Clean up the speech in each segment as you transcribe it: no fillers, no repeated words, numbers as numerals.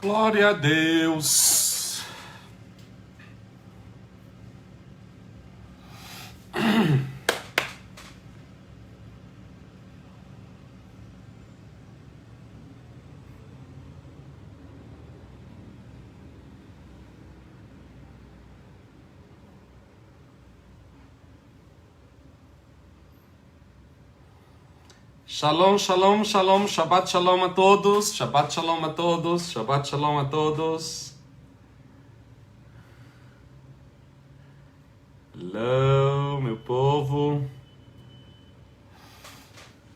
Glória a Deus. Shalom, shalom, shalom, Shabbat shalom a todos, Shabbat shalom a todos, Shabbat shalom a todos. Hello, meu povo.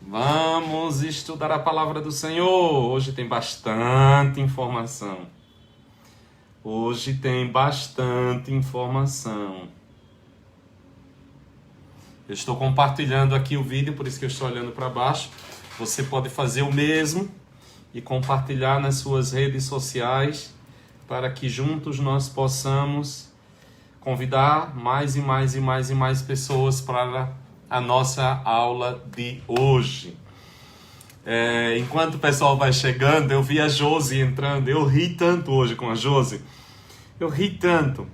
Vamos estudar a palavra do Senhor. Hoje tem bastante informação. Hoje tem bastante informação. Eu estou compartilhando aqui o vídeo, por isso que eu estou olhando para baixo. Você pode fazer o mesmo e compartilhar nas suas redes sociais para que juntos nós possamos convidar mais e mais e mais e mais pessoas para a nossa aula de hoje. Enquanto o pessoal vai chegando, eu vi a Josi entrando. Eu ri tanto hoje com a Josi. Eu ri tanto.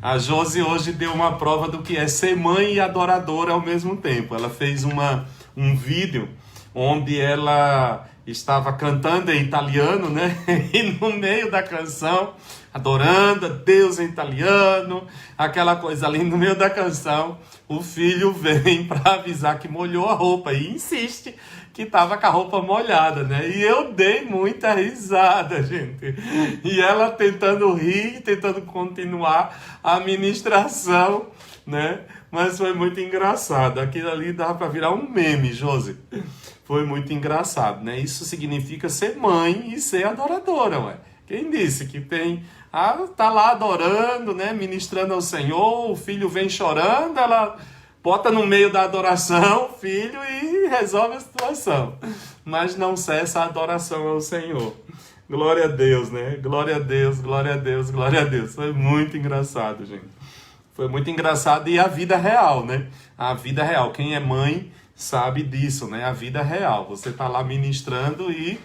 A Josi hoje deu uma prova do que é ser mãe e adoradora ao mesmo tempo. Ela fez um vídeo onde ela estava cantando em italiano, né? E no meio da canção, adorando a Deus em italiano, aquela coisa ali no meio da canção, o filho vem para avisar que molhou a roupa e insiste que estava com a roupa molhada, né? E eu dei muita risada, gente. E ela tentando rir, tentando continuar a ministração, né? Mas foi muito engraçado. Aquilo ali dava para virar um meme, Josi. Foi muito engraçado, né? Isso significa ser mãe e ser adoradora, ué. Quem disse que tem... tá lá adorando, né? Ministrando ao Senhor, o filho vem chorando, ela... bota no meio da adoração o filho e resolve a situação. Mas não cessa a adoração ao Senhor. Glória a Deus, né? Glória a Deus, glória a Deus, glória a Deus. Foi muito engraçado, gente. Foi muito engraçado e a vida real, né? A vida real. Quem é mãe sabe disso, né? A vida real. Você tá lá ministrando e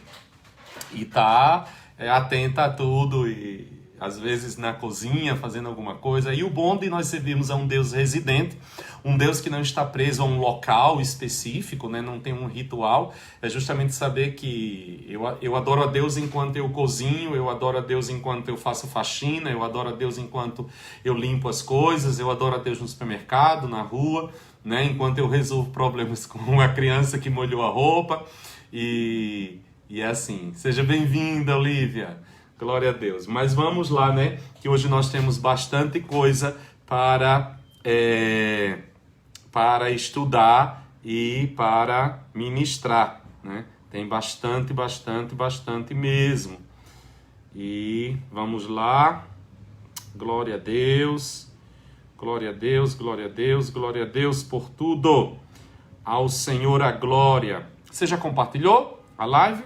tá atenta a tudo e... às vezes na cozinha, fazendo alguma coisa. E o bom de nós servirmos a um Deus residente, um Deus que não está preso a um local específico, né? Não tem um ritual, é justamente saber que eu adoro a Deus enquanto eu cozinho, eu adoro a Deus enquanto eu faço faxina, eu adoro a Deus enquanto eu limpo as coisas, eu adoro a Deus no supermercado, na rua, né? Enquanto eu resolvo problemas com a criança que molhou a roupa. E é assim. Seja bem-vinda, Olivia. Glória a Deus. Mas vamos lá, né? Que hoje nós temos bastante coisa para estudar e para ministrar, né? Tem bastante mesmo. E vamos lá. Glória a Deus. Glória a Deus, glória a Deus, glória a Deus por tudo. Ao Senhor a glória. Você já compartilhou a live?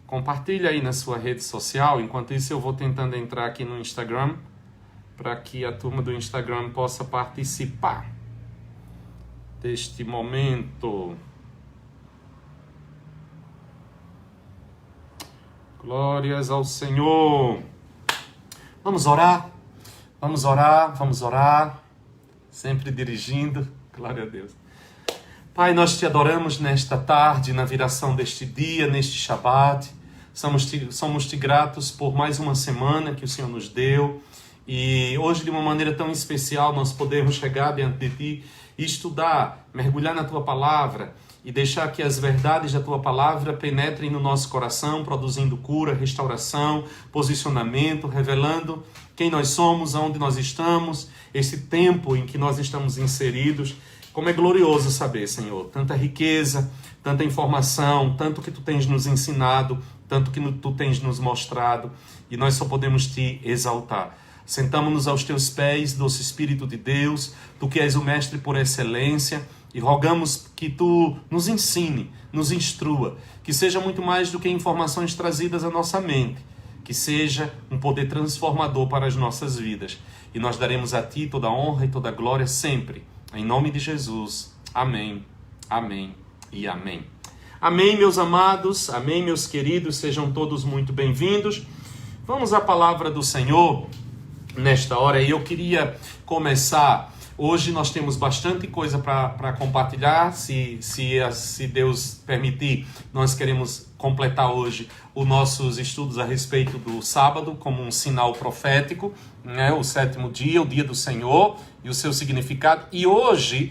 Compartilha aí na sua rede social. Enquanto isso eu vou tentando entrar aqui no Instagram para que a turma do Instagram possa participar deste momento. Glórias ao Senhor. Vamos orar? Vamos orar, vamos orar. Sempre dirigindo. Glória a Deus. Pai, nós te adoramos nesta tarde, na viração deste dia, neste Shabat. Somos-te gratos por mais uma semana que o Senhor nos deu. E hoje, de uma maneira tão especial, nós podemos chegar diante de Ti e estudar, mergulhar na Tua Palavra e deixar que as verdades da Tua Palavra penetrem no nosso coração, produzindo cura, restauração, posicionamento, revelando quem nós somos, aonde nós estamos, esse tempo em que nós estamos inseridos. Como é glorioso saber, Senhor, tanta riqueza, tanta informação, tanto que Tu tens nos ensinado, tanto que Tu tens nos mostrado, e nós só podemos Te exaltar. Sentamos-nos aos Teus pés, doce Espírito de Deus, Tu que és o Mestre por excelência, e rogamos que Tu nos ensine, nos instrua, que seja muito mais do que informações trazidas à nossa mente, que seja um poder transformador para as nossas vidas. E nós daremos a Ti toda a honra e toda a glória sempre. Em nome de Jesus. Amém, amém e amém. Amém, meus amados. Amém, meus queridos. Sejam todos muito bem-vindos. Vamos à palavra do Senhor nesta hora, e eu queria começar. Hoje nós temos bastante coisa para compartilhar. Se Deus permitir, nós queremos completar hoje os nossos estudos a respeito do sábado como um sinal profético, né? O sétimo dia, o dia do Senhor e o seu significado. E hoje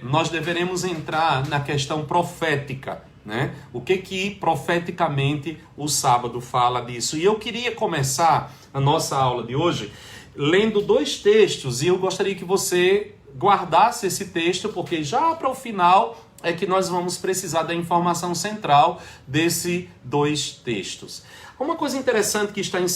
nós deveremos entrar na questão profética, né? O que profeticamente o sábado fala disso. E eu queria começar a nossa aula de hoje lendo dois textos, e eu gostaria que você guardasse esse texto, porque já para o final é que nós vamos precisar da informação central desses dois textos. Uma coisa interessante que está na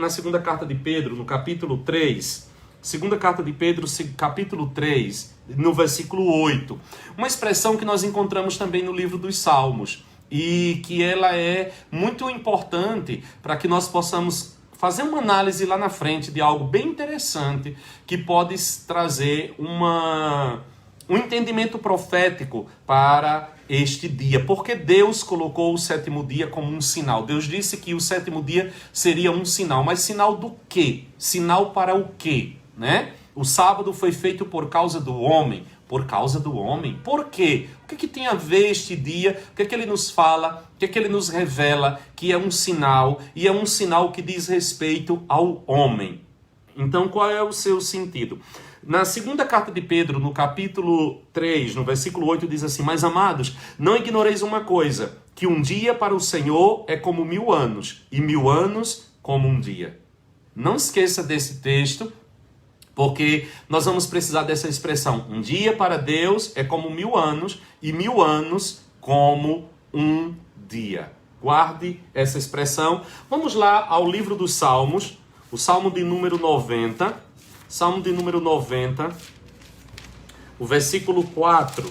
segunda carta de Pedro, no capítulo 3, segunda carta de Pedro, capítulo 3, no versículo 8, uma expressão que nós encontramos também no livro dos Salmos, e que ela é muito importante para que nós possamos fazer uma análise lá na frente de algo bem interessante que pode trazer um entendimento profético para este dia. Porque Deus colocou o sétimo dia como um sinal. Deus disse que o sétimo dia seria um sinal. Mas sinal do quê? Sinal para o quê? Né? O sábado foi feito por causa do homem. Por causa do homem. Por quê? O que tem a ver este dia? O que ele nos fala? O que ele nos revela? Que é um sinal, e é um sinal que diz respeito ao homem. Então, qual é o seu sentido? Na segunda carta de Pedro, no capítulo 3, no versículo 8, diz assim: Mas amados, não ignoreis uma coisa, que um dia para o Senhor é como 1000 anos, e 1000 anos como um dia. Não esqueça desse texto, porque nós vamos precisar dessa expressão. Um dia para Deus é como 1000 anos, e 1000 anos como um dia. Guarde essa expressão. Vamos lá ao livro dos Salmos, o Salmo de número 90. Salmo de número 90, o versículo 4.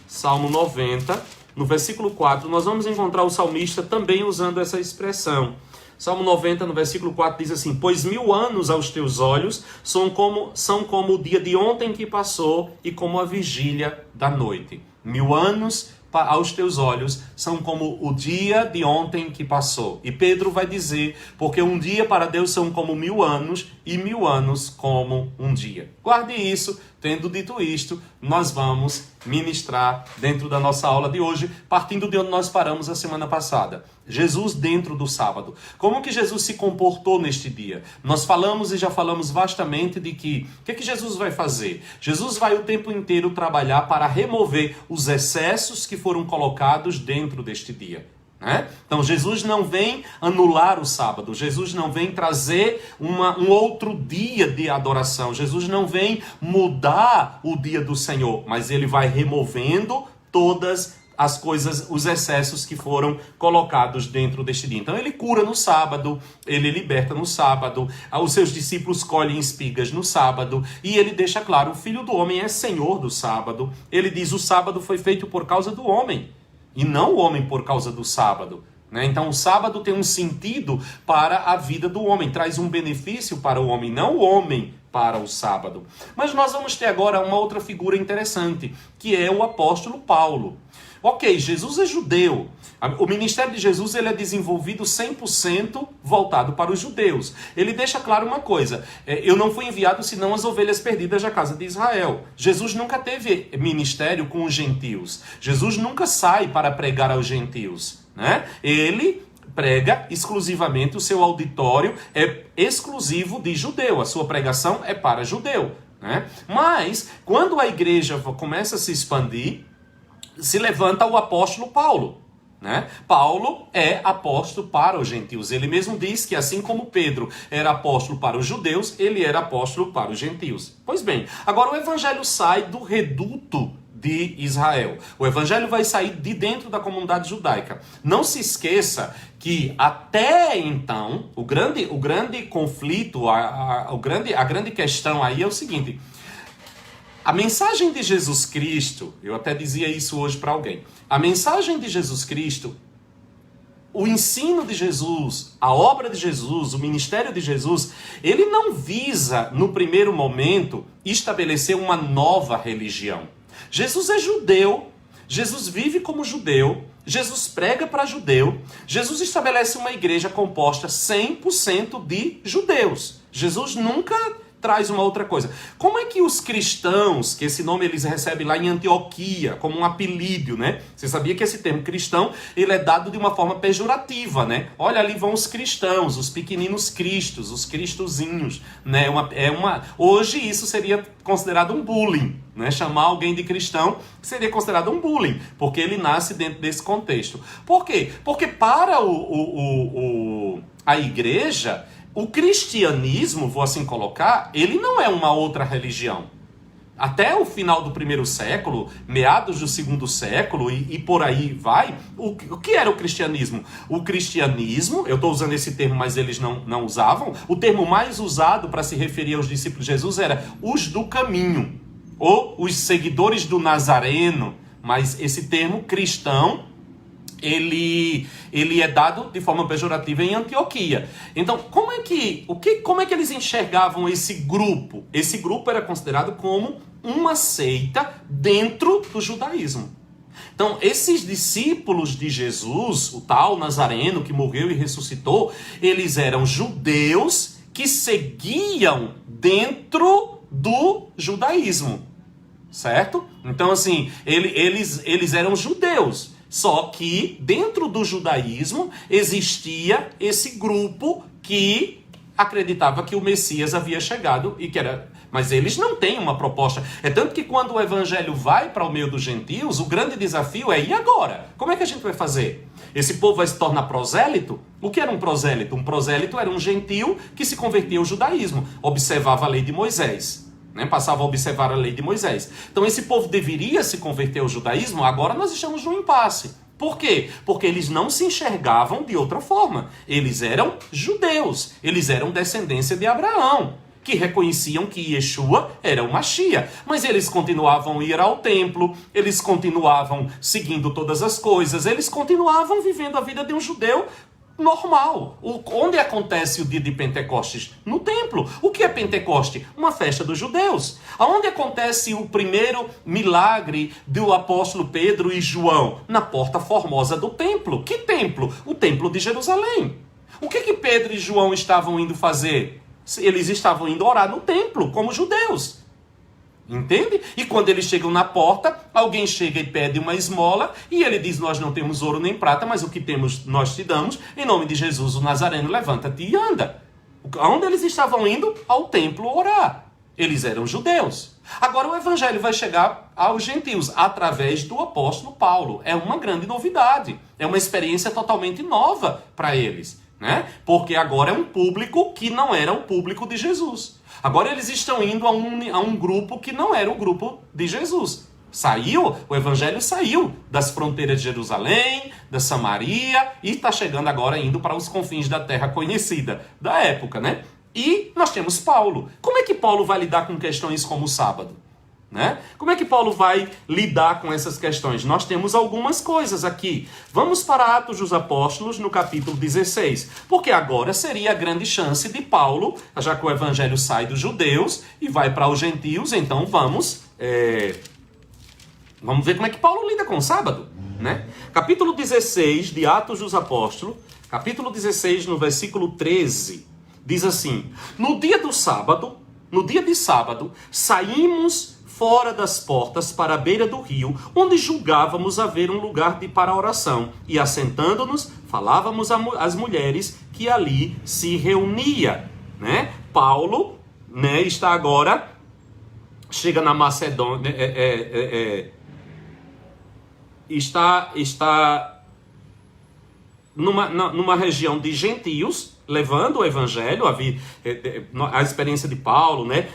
Salmo 90, no versículo 4, nós vamos encontrar o salmista também usando essa expressão. Salmo 90, no versículo 4, diz assim: Pois 1000 anos aos teus olhos são como o dia de ontem que passou e como a vigília da noite. 1000 anos aos teus olhos são como o dia de ontem que passou. E Pedro vai dizer, porque um dia para Deus são como 1000 anos, e 1000 anos como um dia. Guarde isso. Tendo dito isto, nós vamos ministrar dentro da nossa aula de hoje, partindo de onde nós paramos a semana passada. Jesus dentro do sábado. Como que Jesus se comportou neste dia? Nós falamos e já falamos vastamente de que o que Jesus vai fazer? Jesus vai o tempo inteiro trabalhar para remover os excessos que foram colocados dentro deste dia. Então Jesus não vem anular o sábado, Jesus não vem trazer um outro dia de adoração, Jesus não vem mudar o dia do Senhor, mas ele vai removendo todas as coisas, os excessos que foram colocados dentro deste dia. Então ele cura no sábado, ele liberta no sábado, os seus discípulos colhem espigas no sábado, e ele deixa claro, o Filho do Homem é Senhor do sábado. Ele diz, o sábado foi feito por causa do homem, e não o homem por causa do sábado. Então o sábado tem um sentido para a vida do homem, traz um benefício para o homem, não o homem para o sábado. Mas nós vamos ter agora uma outra figura interessante, que é o apóstolo Paulo. Ok, Jesus é judeu. O ministério de Jesus ele é desenvolvido 100% voltado para os judeus. Ele deixa claro uma coisa: eu não fui enviado senão as ovelhas perdidas da casa de Israel. Jesus nunca teve ministério com os gentios. Jesus nunca sai para pregar aos gentios, né? Ele prega exclusivamente, o seu auditório é exclusivo de judeu. A sua pregação é para judeu, né? Mas quando a igreja começa a se expandir, se levanta o apóstolo Paulo, né? Paulo é apóstolo para os gentios. Ele mesmo diz que assim como Pedro era apóstolo para os judeus, ele era apóstolo para os gentios. Pois bem, agora o evangelho sai do reduto de Israel. O evangelho vai sair de dentro da comunidade judaica. Não se esqueça que até então, o grande conflito, a grande questão aí é o seguinte: a mensagem de Jesus Cristo, eu até dizia isso hoje para alguém, a mensagem de Jesus Cristo, o ensino de Jesus, a obra de Jesus, o ministério de Jesus, ele não visa, no primeiro momento, estabelecer uma nova religião. Jesus é judeu, Jesus vive como judeu, Jesus prega para judeu, Jesus estabelece uma igreja composta 100% de judeus. Jesus nunca traz uma outra coisa. Como é que os cristãos, que esse nome eles recebem lá em Antioquia, como um apelídio, né? Você sabia que esse termo cristão, ele é dado de uma forma pejorativa, né? Olha, ali vão os cristãos, os pequeninos cristos, os cristozinhos, né? Hoje isso seria considerado um bullying, né? Chamar alguém de cristão seria considerado um bullying, porque ele nasce dentro desse contexto. Por quê? Porque para a igreja, o cristianismo, vou assim colocar, ele não é uma outra religião. Até o final do primeiro século, meados do segundo século e por aí vai, o que era o cristianismo? O cristianismo, eu estou usando esse termo, mas eles não usavam, o termo mais usado para se referir aos discípulos de Jesus era os do caminho, ou os seguidores do Nazareno, mas esse termo cristão, ele é dado de forma pejorativa em Antioquia. Então, como é que eles enxergavam esse grupo? Esse grupo era considerado como uma seita dentro do judaísmo. Então, esses discípulos de Jesus, o tal Nazareno que morreu e ressuscitou, eles eram judeus que seguiam dentro do judaísmo, certo? Então, assim, eles eram judeus. Só que dentro do judaísmo existia esse grupo que acreditava que o Messias havia chegado e que era... Mas eles não têm uma proposta. É tanto que quando o evangelho vai para o meio dos gentios, o grande desafio é: e agora? Como é que a gente vai fazer? Esse povo vai se tornar prosélito? O que era um prosélito? Um prosélito era um gentil que se convertia ao judaísmo, observava a lei de Moisés. Passava a observar a lei de Moisés. Então esse povo deveria se converter ao judaísmo. Agora nós estamos num impasse. Por quê? Porque eles não se enxergavam de outra forma. Eles eram judeus. Eles eram descendência de Abraão, que reconheciam que Yeshua era o Mashiach. Mas eles continuavam a ir ao templo, eles continuavam seguindo todas as coisas, eles continuavam vivendo a vida de um judeu normal. Onde acontece o dia de Pentecostes? No templo. O que é Pentecoste? Uma festa dos judeus. Aonde acontece o primeiro milagre do apóstolo Pedro e João? Na porta formosa do templo. Que templo? O templo de Jerusalém. O que Pedro e João estavam indo fazer? Eles estavam indo orar no templo, como judeus. Entende? E quando eles chegam na porta, alguém chega e pede uma esmola, e ele diz: nós não temos ouro nem prata, mas o que temos nós te damos, em nome de Jesus o Nazareno, levanta-te e anda. Aonde eles estavam indo? Ao templo orar. Eles eram judeus. Agora o evangelho vai chegar aos gentios, através do apóstolo Paulo. É uma grande novidade, é uma experiência totalmente nova para eles, né? Porque agora é um público que não era o público de Jesus. Agora eles estão indo a um grupo que não era o grupo de Jesus. O evangelho saiu das fronteiras de Jerusalém, da Samaria, e está chegando agora indo para os confins da terra conhecida da época, né? E nós temos Paulo. Como é que Paulo vai lidar com questões como o sábado? Né? Como é que Paulo vai lidar com essas questões? Nós temos algumas coisas aqui. Vamos para Atos dos Apóstolos, no capítulo 16. Porque agora seria a grande chance de Paulo, já que o evangelho sai dos judeus e vai para os gentios, então vamos ver como é que Paulo lida com o sábado, né? Capítulo 16 de Atos dos Apóstolos, capítulo 16, no versículo 13, diz assim: no dia de sábado, saímos fora das portas para a beira do rio, onde julgávamos haver um lugar para oração, e assentando-nos, falávamos às mulheres que ali se reunia, né? Paulo, né, está agora, chega na Macedônia, está numa região de gentios, levando o evangelho, a experiência de Paulo, né,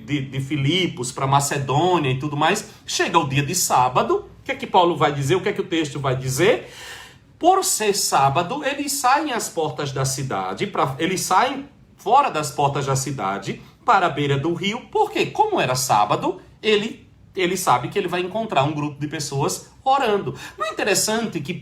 de Filipos para Macedônia e tudo mais. Chega o dia de sábado, o que é que Paulo vai dizer? O que é que o texto vai dizer? Por ser sábado, eles saem às portas da cidade, eles saem fora das portas da cidade para a beira do rio, porque como era sábado, ele sabe que ele vai encontrar um grupo de pessoas orando. Não é interessante que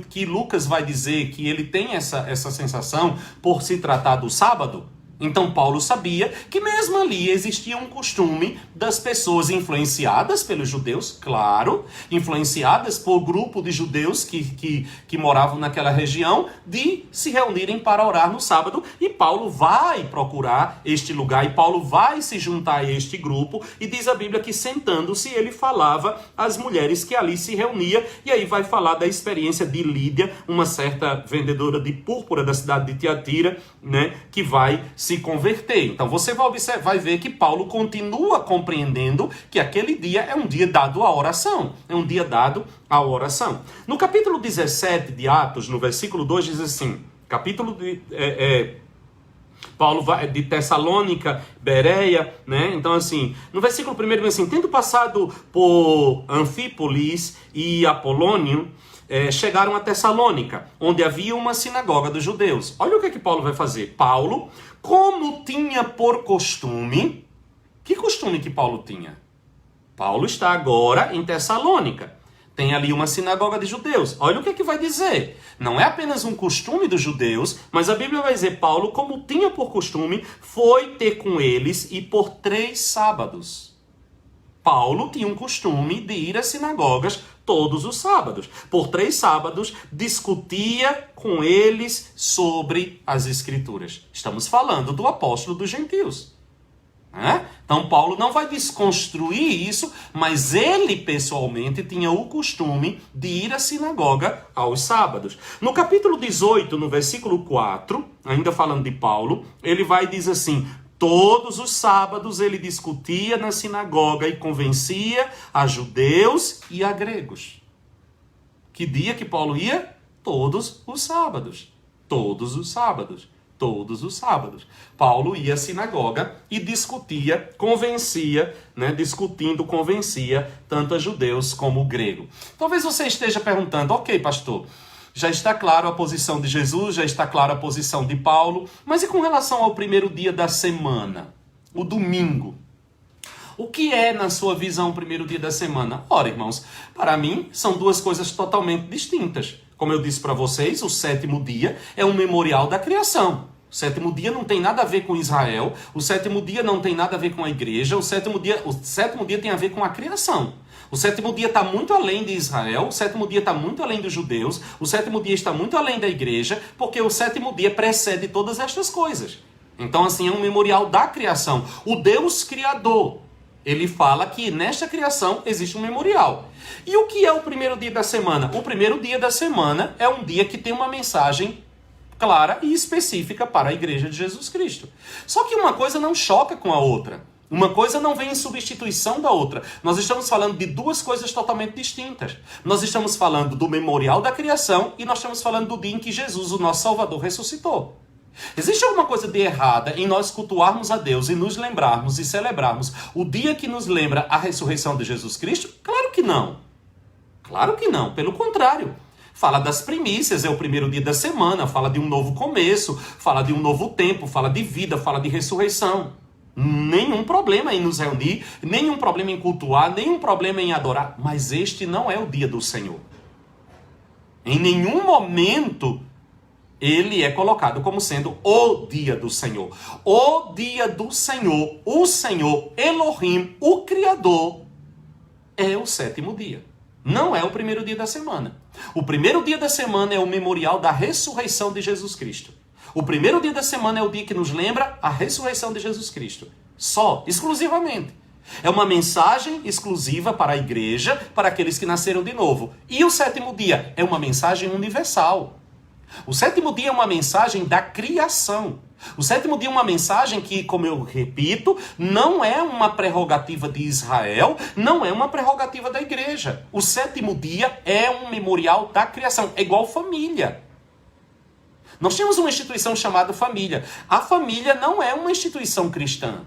que Lucas vai dizer que ele tem essa sensação por se tratar do sábado? Então Paulo sabia que mesmo ali existia um costume das pessoas influenciadas pelos judeus, claro, influenciadas por grupo de judeus que moravam naquela região, de se reunirem para orar no sábado. E Paulo vai procurar este lugar, e Paulo vai se juntar a este grupo, e diz a Bíblia que sentando-se ele falava às mulheres que ali se reuniam, e aí vai falar da experiência de Lídia, uma certa vendedora de púrpura da cidade de Tiatira, né, que vai se converter. Então você vai ver que Paulo continua compreendendo que aquele dia é um dia dado à oração. É um dia dado à oração. No capítulo 17 de Atos, no versículo 2, diz assim, Paulo vai de Tessalônica, Bereia, né? Então assim, no versículo 1 diz assim, tendo passado por Anfípolis e Apolônio, chegaram a Tessalônica, onde havia uma sinagoga dos judeus. Olha o que Paulo vai fazer. Paulo, como tinha por costume, que costume que Paulo tinha? Paulo está agora em Tessalônica. Tem ali uma sinagoga de judeus. Olha o que vai dizer. Não é apenas um costume dos judeus, mas a Bíblia vai dizer, Paulo, como tinha por costume, foi ter com eles e por 3 sábados. Paulo tinha um costume de ir às sinagogas todos os sábados. Por 3 sábados, discutia com eles sobre as Escrituras. Estamos falando do apóstolo dos gentios. Então Paulo não vai desconstruir isso, mas ele pessoalmente tinha o costume de ir à sinagoga aos sábados. No capítulo 18, no versículo 4, ainda falando de Paulo, ele vai dizer assim, todos os sábados ele discutia na sinagoga e convencia a judeus e a gregos. Que dia que Paulo ia? Todos os sábados. Todos os sábados. Todos os sábados. Paulo ia à sinagoga e discutia, convencia, convencia tanto a judeus como o grego. Talvez você esteja perguntando, ok, pastor, já está claro a posição de Jesus, já está clara a posição de Paulo, mas e com relação ao primeiro dia da semana, o domingo? O que é, na sua visão, o primeiro dia da semana? Ora, irmãos, para mim, são 2 coisas totalmente distintas. Como eu disse para vocês, o 7º dia é um memorial da criação. O 7º dia não tem nada a ver com Israel, o 7º dia não tem nada a ver com a igreja, o sétimo dia tem a ver com a criação. O 7º dia está muito além de Israel, o 7º dia está muito além dos judeus, o 7º dia está muito além da igreja, porque o 7º dia precede todas estas coisas. Então, assim, é um memorial da criação. O Deus Criador, ele fala que nesta criação existe um memorial. E o que é o primeiro dia da semana? O primeiro dia da semana é um dia que tem uma mensagem clara e específica para a igreja de Jesus Cristo. Só que uma coisa não choca com a outra. Uma coisa não vem em substituição da outra. Nós estamos falando de 2 coisas totalmente distintas. Nós estamos falando do memorial da criação e nós estamos falando do dia em que Jesus, o nosso Salvador, ressuscitou. Existe alguma coisa de errada em nós cultuarmos a Deus e nos lembrarmos e celebrarmos o dia que nos lembra a ressurreição de Jesus Cristo? Claro que não. Claro que não. Pelo contrário. Fala das primícias, é o primeiro dia da semana, fala de um novo começo, fala de um novo tempo, fala de vida, fala de ressurreição. Nenhum problema em nos reunir, nenhum problema em cultuar, nenhum problema em adorar, mas este não é o dia do Senhor. Em nenhum momento ele é colocado como sendo o dia do Senhor. O dia do Senhor, o Senhor Elohim, o Criador, é o 7º dia. Não é o primeiro dia da semana. O primeiro dia da semana é o memorial da ressurreição de Jesus Cristo. O primeiro dia da semana é o dia que nos lembra a ressurreição de Jesus Cristo. Só, exclusivamente. É uma mensagem exclusiva para a igreja, para aqueles que nasceram de novo. E o 7º dia é uma mensagem universal. O 7º dia é uma mensagem da criação. O 7º dia é uma mensagem que, como eu repito, não é uma prerrogativa de Israel, não é uma prerrogativa da igreja. O 7º dia é um memorial da criação. É igual família. Nós temos uma instituição chamada família. A família não é uma instituição cristã.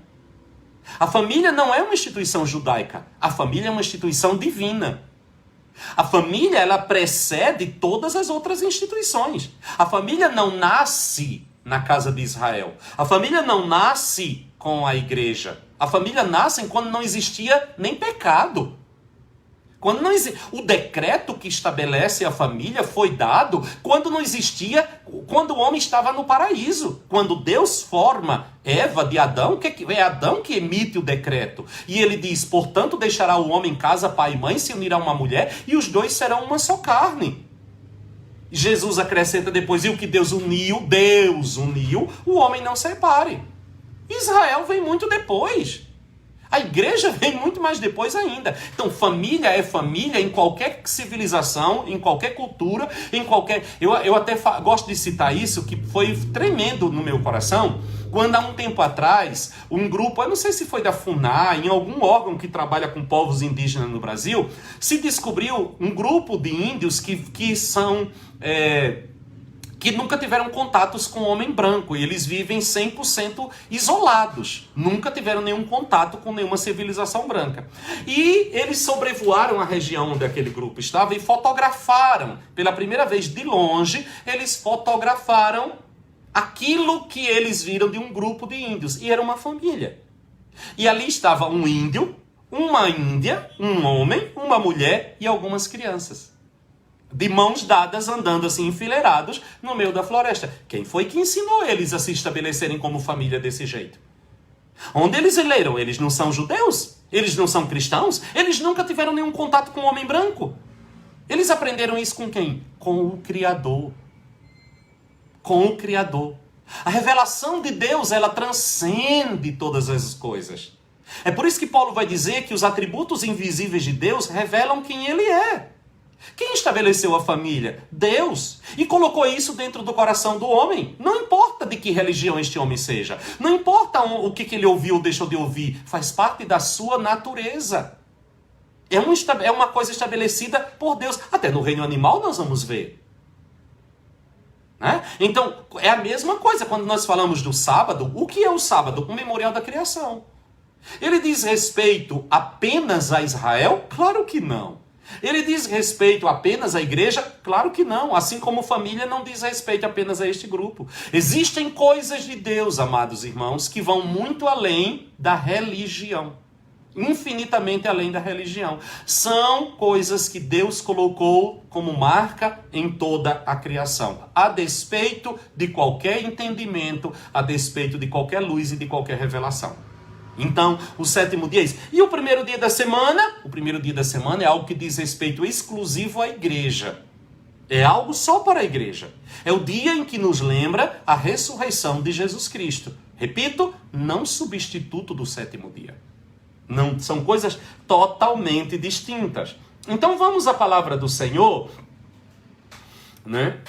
A família não é uma instituição judaica. A família é uma instituição divina. A família, ela precede todas as outras instituições. A família não nasce na casa de Israel. A família não nasce com a igreja. A família nasce quando não existia nem pecado. Quando não existe, o decreto que estabelece a família foi dado quando não existia, quando o homem estava no paraíso. Quando Deus forma Eva de Adão, é Adão que emite o decreto. E ele diz, portanto, deixará o homem em casa, pai e mãe, se unirá a uma mulher, e os dois serão uma só carne. Jesus acrescenta depois, e o que Deus uniu, o homem não separe. Israel vem muito depois. A igreja vem muito mais depois ainda. Então, família é família em qualquer civilização, em qualquer cultura, em qualquer... Eu até gosto de citar isso, que foi tremendo no meu coração, quando há um tempo atrás, um grupo, eu não sei se foi da FUNAI, em algum órgão que trabalha com povos indígenas no Brasil, se descobriu um grupo de índios que são... que nunca tiveram contatos com o homem branco, e eles vivem 100% isolados, nunca tiveram nenhum contato com nenhuma civilização branca. E eles sobrevoaram a região onde aquele grupo estava e fotografaram, pela primeira vez de longe, eles fotografaram aquilo que eles viram de um grupo de índios, e era uma família. E ali estava um índio, uma índia, um homem, uma mulher e algumas crianças, de mãos dadas, andando assim enfileirados no meio da floresta. Quem foi que ensinou eles a se estabelecerem como família desse jeito? Onde eles leram? Eles não são judeus? Eles não são cristãos? Eles nunca tiveram nenhum contato com o homem branco? Eles aprenderam isso com quem? Com o Criador. Com o Criador. A revelação de Deus, ela transcende todas as coisas. É por isso que Paulo vai dizer que os atributos invisíveis de Deus revelam quem ele é. Quem estabeleceu a família? Deus. E colocou isso dentro do coração do homem. Não importa de que religião este homem seja. Não importa o que ele ouviu ou deixou de ouvir. Faz parte da sua natureza. É uma coisa estabelecida por Deus. Até no reino animal nós vamos ver. Né? Então, é a mesma coisa quando nós falamos do sábado. O que é o sábado? O memorial da criação. Ele diz respeito apenas a Israel? Claro que não. Ele diz respeito apenas à igreja? Claro que não. Assim como família não diz respeito apenas a este grupo. Existem coisas de Deus, amados irmãos, que vão muito além da religião. Infinitamente além da religião. São coisas que Deus colocou como marca em toda a criação. A despeito de qualquer entendimento, a despeito de qualquer luz e de qualquer revelação. Então, o sétimo dia é isso. E o primeiro dia da semana? O primeiro dia da semana é algo que diz respeito exclusivo à igreja. É algo só para a igreja. É o dia em que nos lembra a ressurreição de Jesus Cristo. Repito, não substituto do sétimo dia. Não, são coisas totalmente distintas. Então vamos à palavra do Senhor, né?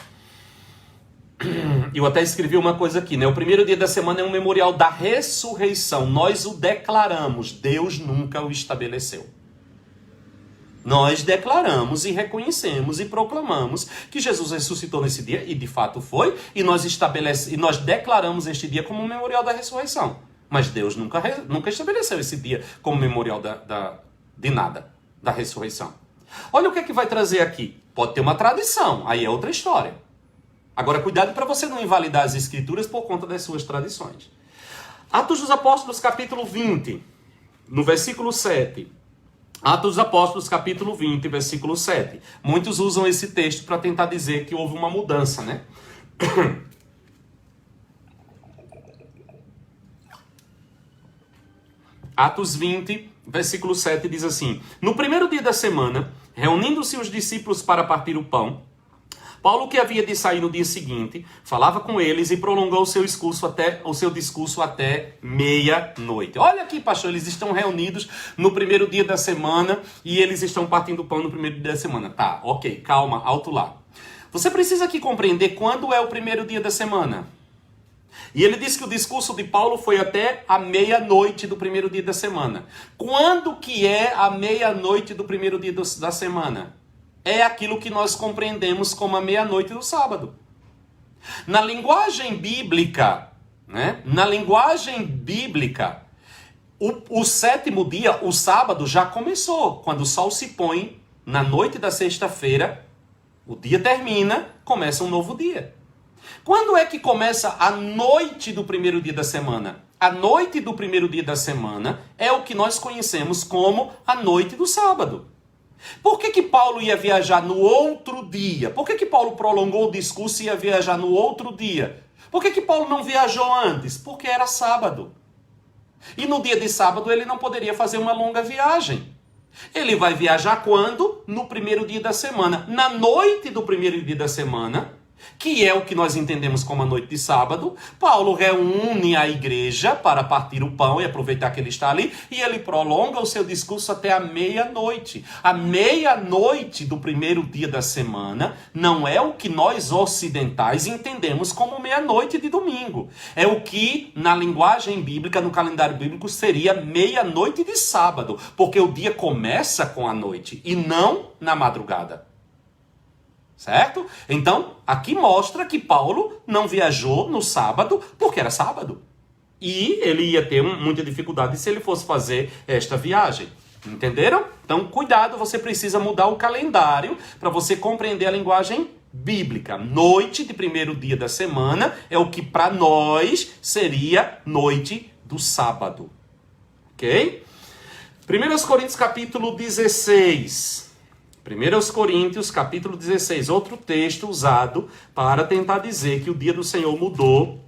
Eu até escrevi uma coisa aqui, né? O primeiro dia da semana é um memorial da ressurreição. Nós o declaramos, Deus nunca o estabeleceu. Nós declaramos e reconhecemos e proclamamos que Jesus ressuscitou nesse dia, e de fato foi, e nós declaramos este dia como um memorial da ressurreição. Mas Deus nunca estabeleceu esse dia como memorial de nada, da ressurreição. Olha o que é que vai trazer aqui. Pode ter uma tradição, aí é outra história. Agora, cuidado para você não invalidar as escrituras por conta das suas tradições. Atos dos Apóstolos, capítulo 20, no versículo 7. Atos dos Apóstolos, capítulo 20, versículo 7. Muitos usam esse texto para tentar dizer que houve uma mudança, né? Atos 20, versículo 7 diz assim: No primeiro dia da semana, reunindo-se os discípulos para partir o pão, Paulo, que havia de sair no dia seguinte, falava com eles e prolongou o seu discurso até meia-noite. Olha aqui, pastor, eles estão reunidos no primeiro dia da semana e eles estão partindo o pão no primeiro dia da semana. Tá, ok, calma, alto lá. Você precisa aqui compreender quando é o primeiro dia da semana. E ele disse que o discurso de Paulo foi até a meia-noite do primeiro dia da semana. Quando que é a meia-noite do primeiro dia da semana? É aquilo que nós compreendemos como a meia-noite do sábado. Na linguagem bíblica, né? O sétimo dia, o sábado, já começou. Quando o sol se põe na noite da sexta-feira, o dia termina, começa um novo dia. Quando é que começa a noite do primeiro dia da semana? A noite do primeiro dia da semana é o que nós conhecemos como a noite do sábado. Por que Paulo ia viajar no outro dia? Por que Paulo prolongou o discurso e ia viajar no outro dia? Por que Paulo não viajou antes? Porque era sábado. E no dia de sábado ele não poderia fazer uma longa viagem. Ele vai viajar quando? No primeiro dia da semana. Na noite do primeiro dia da semana, que é o que nós entendemos como a noite de sábado, Paulo reúne a igreja para partir o pão e aproveitar que ele está ali, e ele prolonga o seu discurso até a meia-noite. A meia-noite do primeiro dia da semana não é o que nós ocidentais entendemos como meia-noite de domingo. É o que, na linguagem bíblica, no calendário bíblico, seria meia-noite de sábado, porque o dia começa com a noite e não na madrugada. Certo? Então, aqui mostra que Paulo não viajou no sábado porque era sábado. E ele ia ter muita dificuldade se ele fosse fazer esta viagem. Entenderam? Então, cuidado, você precisa mudar o calendário para você compreender a linguagem bíblica. Noite de primeiro dia da semana é o que para nós seria noite do sábado. Ok? 1 Coríntios capítulo 16. 1 Coríntios, capítulo 16, outro texto usado para tentar dizer que o dia do Senhor mudou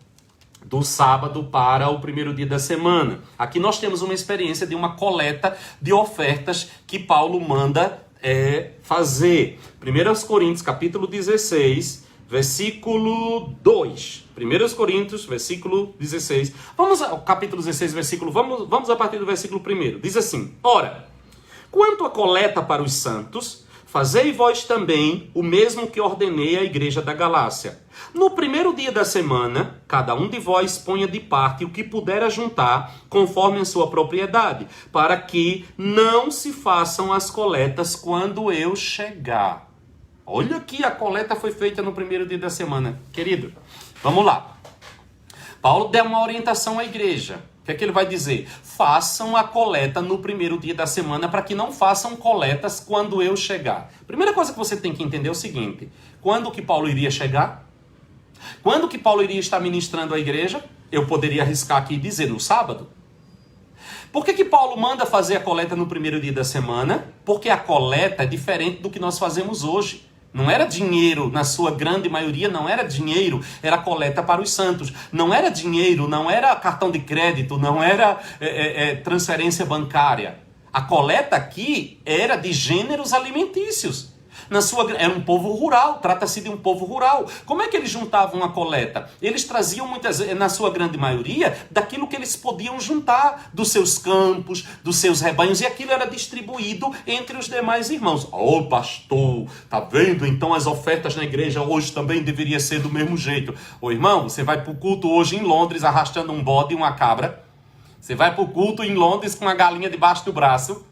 do sábado para o primeiro dia da semana. Aqui nós temos uma experiência de uma coleta de ofertas que Paulo manda fazer. 1 Coríntios, capítulo 16, versículo 2. 1 Coríntios, versículo 16. Vamos ao capítulo 16, versículo... Vamos a partir do versículo 1. Diz assim: Ora, quanto à coleta para os santos, fazei vós também o mesmo que ordenei à igreja da Galácia. No primeiro dia da semana, cada um de vós ponha de parte o que puder ajuntar, conforme a sua propriedade, para que não se façam as coletas quando eu chegar. Olha que a coleta foi feita no primeiro dia da semana. Querido, vamos lá. Paulo deu uma orientação à igreja. O que é que ele vai dizer? Façam a coleta no primeiro dia da semana para que não façam coletas quando eu chegar. Primeira coisa que você tem que entender é o seguinte: quando que Paulo iria chegar? Quando que Paulo iria estar ministrando a igreja? Eu poderia arriscar aqui e dizer no sábado. Por que Paulo manda fazer a coleta no primeiro dia da semana? Porque a coleta é diferente do que nós fazemos hoje. Não era dinheiro, na sua grande maioria, não era dinheiro, era coleta para os santos. Não era dinheiro, não era cartão de crédito, não era transferência bancária. A coleta aqui era de gêneros alimentícios. Era um povo rural, trata-se de um povo rural. Como é que eles juntavam a coleta? Eles traziam na sua grande maioria, daquilo que eles podiam juntar, dos seus campos, dos seus rebanhos, e aquilo era distribuído entre os demais irmãos. Ô pastor, tá vendo? Então as ofertas na igreja hoje também deveria ser do mesmo jeito. Ô irmão, você vai pro culto hoje em Londres arrastando um bode e uma cabra. Você vai pro culto em Londres com uma galinha debaixo do braço.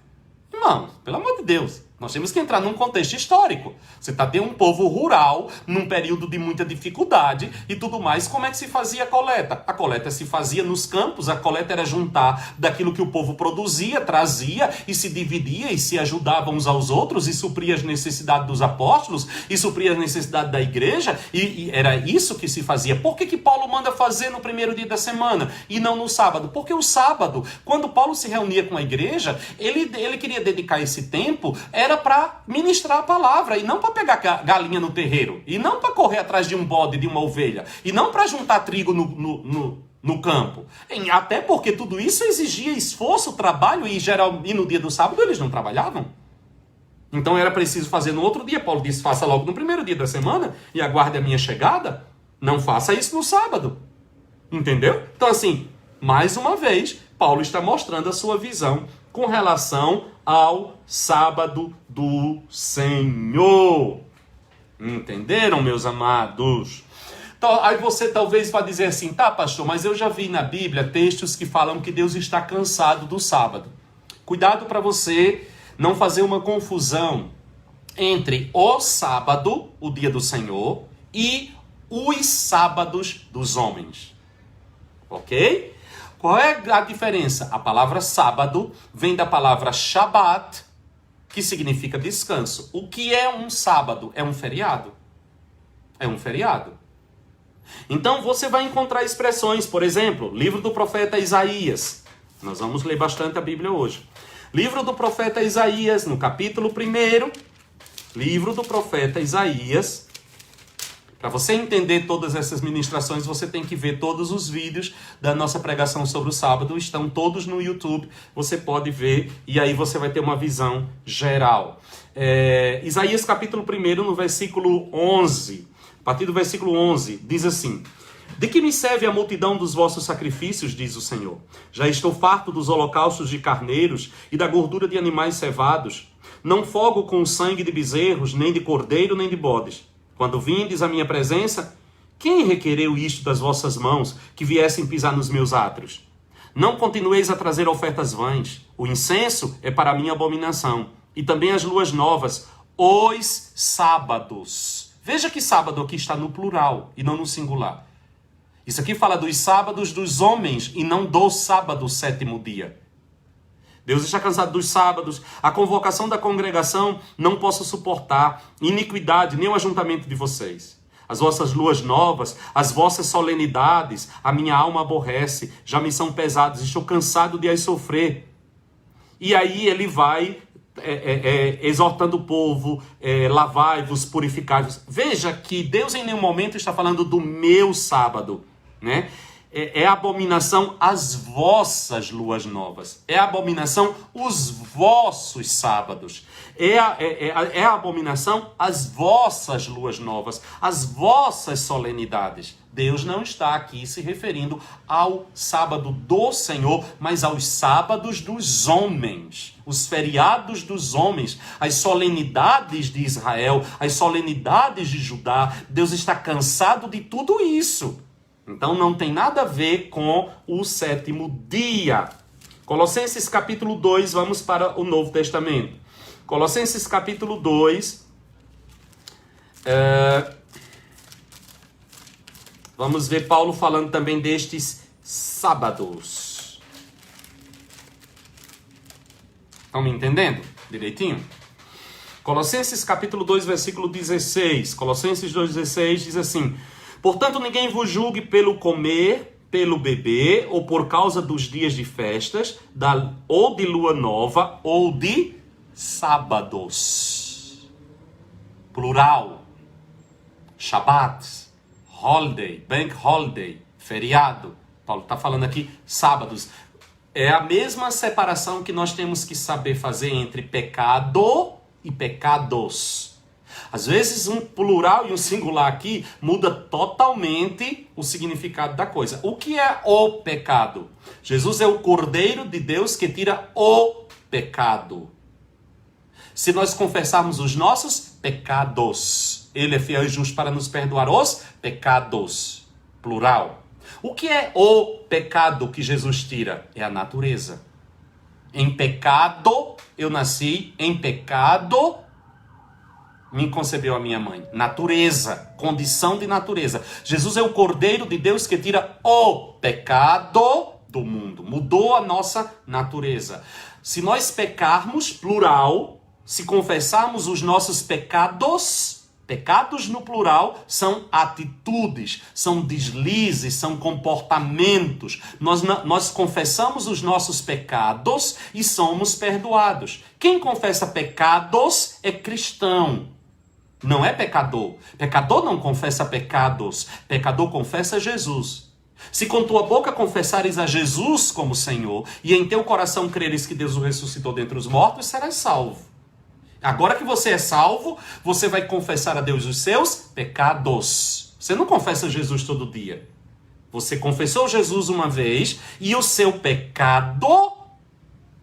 Irmão, pelo amor de Deus. Nós temos que entrar num contexto histórico. Você está tendo um povo rural, num período de muita dificuldade e tudo mais. Como é que se fazia a coleta? A coleta se fazia nos campos, a coleta era juntar daquilo que o povo produzia, trazia e se dividia e se ajudava uns aos outros e supria as necessidades dos apóstolos e supria as necessidades da igreja e era isso que se fazia. Por que Paulo manda fazer no primeiro dia da semana e não no sábado? Porque o sábado, quando Paulo se reunia com a igreja, ele queria dedicar esse tempo, era para ministrar a palavra, e não para pegar galinha no terreiro, e não para correr atrás de um bode, de uma ovelha, e não para juntar trigo no campo. Até porque tudo isso exigia esforço, trabalho, e no dia do sábado eles não trabalhavam. Então era preciso fazer no outro dia. Paulo disse: faça logo no primeiro dia da semana e aguarde a minha chegada. Não faça isso no sábado. Entendeu? Então assim, mais uma vez, Paulo está mostrando a sua visão com relação ao sábado do Senhor. Entenderam, meus amados? Então, aí você talvez vá dizer assim: tá, pastor, mas eu já vi na Bíblia textos que falam que Deus está cansado do sábado. Cuidado para você não fazer uma confusão entre o sábado, o dia do Senhor, e os sábados dos homens. Ok? Qual é a diferença? A palavra sábado vem da palavra Shabbat, que significa descanso. O que é um sábado? É um feriado. É um feriado. Então você vai encontrar expressões, por exemplo, livro do profeta Isaías. Nós vamos ler bastante a Bíblia hoje. Livro do profeta Isaías, no capítulo 1. Livro do profeta Isaías. Para você entender todas essas ministrações, você tem que ver todos os vídeos da nossa pregação sobre o sábado. Estão todos no YouTube. Você pode ver e aí você vai ter uma visão geral. Isaías capítulo 1, no versículo 11. A partir do versículo 11, diz assim: de que me serve a multidão dos vossos sacrifícios, diz o Senhor? Já estou farto dos holocaustos de carneiros e da gordura de animais cevados. Não fogo com o sangue de bezerros, nem de cordeiro, nem de bodes. Quando vindes à minha presença, quem requereu isto das vossas mãos, que viessem pisar nos meus átrios? Não continueis a trazer ofertas vãs. O incenso é para a minha abominação. E também as luas novas, os sábados. Veja que sábado aqui está no plural e não no singular. Isso aqui fala dos sábados dos homens e não do sábado, sétimo dia. Deus está cansado dos sábados. A convocação da congregação não posso suportar. Iniquidade, nem o ajuntamento de vocês. As vossas luas novas, as vossas solenidades, a minha alma aborrece. Já me são pesadas, estou cansado de as sofrer. E aí ele vai exortando o povo, lavai-vos, purificai-vos. Veja que Deus em nenhum momento está falando do meu sábado, né? É abominação as vossas luas novas. É abominação os vossos sábados. É abominação as vossas luas novas, as vossas solenidades. Deus não está aqui se referindo ao sábado do Senhor, mas aos sábados dos homens. Os feriados dos homens, as solenidades de Israel, as solenidades de Judá. Deus está cansado de tudo isso. Então não tem nada a ver com o sétimo dia. Colossenses capítulo 2, vamos para o Novo Testamento. Colossenses capítulo 2. Vamos ver Paulo falando também destes sábados. Estão me entendendo direitinho? Colossenses capítulo 2, versículo 16. Colossenses 2,16 diz assim: portanto, ninguém vos julgue pelo comer, pelo beber, ou por causa dos dias de festas, ou de lua nova, ou de sábados. Plural. Shabat, holiday, bank holiday, feriado. Paulo está falando aqui sábados. É a mesma separação que nós temos que saber fazer entre pecado e pecados. Às vezes um plural e um singular aqui muda totalmente o significado da coisa. O que é o pecado? Jesus é o Cordeiro de Deus que tira o pecado. Se nós confessarmos os nossos pecados, Ele é fiel e justo para nos perdoar os pecados. Plural. O que é o pecado que Jesus tira? É a natureza. Em pecado eu nasci, em pecado me concebeu a minha mãe. Natureza, condição de natureza. Jesus é o Cordeiro de Deus que tira o pecado do mundo. Mudou a nossa natureza. Se nós pecarmos, plural, se confessarmos os nossos pecados, pecados no plural são atitudes, são deslizes, são comportamentos. Nós confessamos os nossos pecados e somos perdoados. Quem confessa pecados é cristão. Não é pecador. Pecador não confessa pecados. Pecador confessa Jesus. Se com tua boca confessares a Jesus como Senhor e em teu coração creres que Deus o ressuscitou dentre os mortos, serás salvo. Agora que você é salvo, você vai confessar a Deus os seus pecados. Você não confessa Jesus todo dia. Você confessou Jesus uma vez e o seu pecado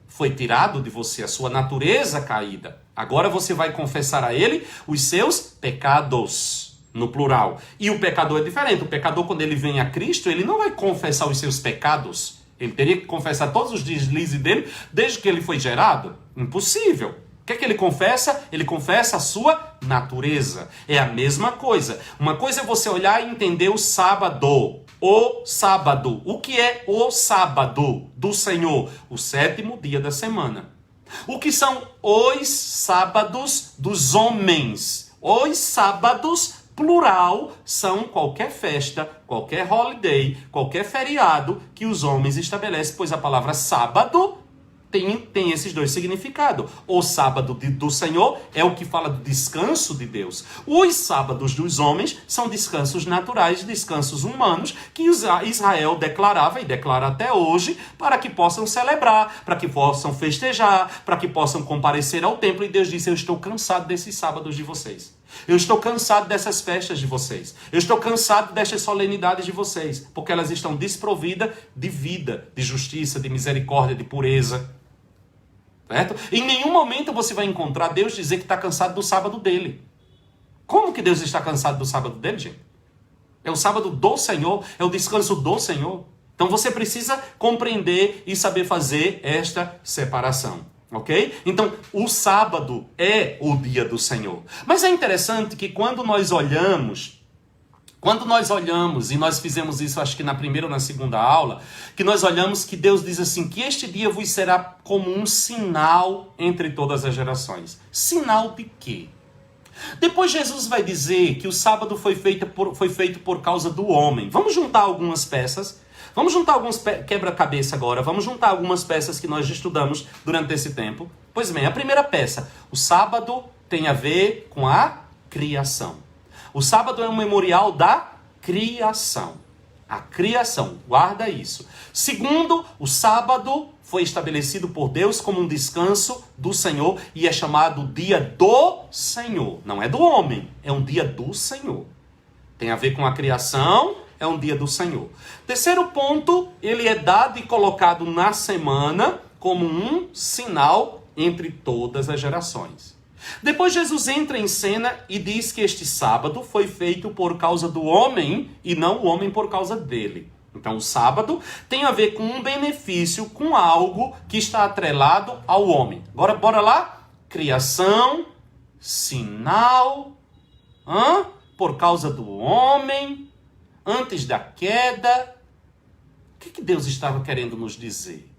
foi tirado de você, a sua natureza caída. Agora você vai confessar a Ele os seus pecados, no plural. E o pecador é diferente. O pecador, quando ele vem a Cristo, ele não vai confessar os seus pecados. Ele teria que confessar todos os deslizes dele desde que ele foi gerado. Impossível. O que é que ele confessa? Ele confessa a sua natureza. É a mesma coisa. Uma coisa é você olhar e entender o sábado. O sábado. O que é o sábado do Senhor? O sétimo dia da semana. O que são os sábados dos homens? Os sábados, plural, são qualquer festa, qualquer holiday, qualquer feriado que os homens estabelecem, pois a palavra sábado tem esses dois significados. O sábado do Senhor é o que fala do descanso de Deus. Os sábados dos homens são descansos naturais, descansos humanos, que Israel declarava e declara até hoje, para que possam celebrar, para que possam festejar, para que possam comparecer ao templo. E Deus disse: eu estou cansado desses sábados de vocês. Eu estou cansado dessas festas de vocês. Eu estou cansado destas solenidades de vocês, porque elas estão desprovidas de vida, de justiça, de misericórdia, de pureza. Certo? Em nenhum momento você vai encontrar Deus dizer que está cansado do sábado dele. Como que Deus está cansado do sábado dele, gente? É o sábado do Senhor, é o descanso do Senhor. Então você precisa compreender e saber fazer esta separação. Ok? Então, o sábado é o dia do Senhor. Mas é interessante que quando nós olhamos, e nós fizemos isso acho que na primeira ou na segunda aula, que nós olhamos que Deus diz assim, que este dia vos será como um sinal entre todas as gerações. Sinal de quê? Depois Jesus vai dizer que o sábado foi feito por causa do homem. Vamos juntar algumas peças. Vamos juntar alguns quebra-cabeça agora. Vamos juntar algumas peças que nós estudamos durante esse tempo. Pois bem, a primeira peça. O sábado tem a ver com a criação. O sábado é um memorial da criação. A criação. Guarda isso. Segundo, o sábado foi estabelecido por Deus como um descanso do Senhor e é chamado dia do Senhor. Não é do homem, é um dia do Senhor. Tem a ver com a criação, é um dia do Senhor. Terceiro ponto, ele é dado e colocado na semana como um sinal entre todas as gerações. Depois Jesus entra em cena e diz que este sábado foi feito por causa do homem e não o homem por causa dele. Então o sábado tem a ver com um benefício, com algo que está atrelado ao homem. Bora lá? Criação, sinal, por causa do homem, antes da queda. O que Deus estava querendo nos dizer?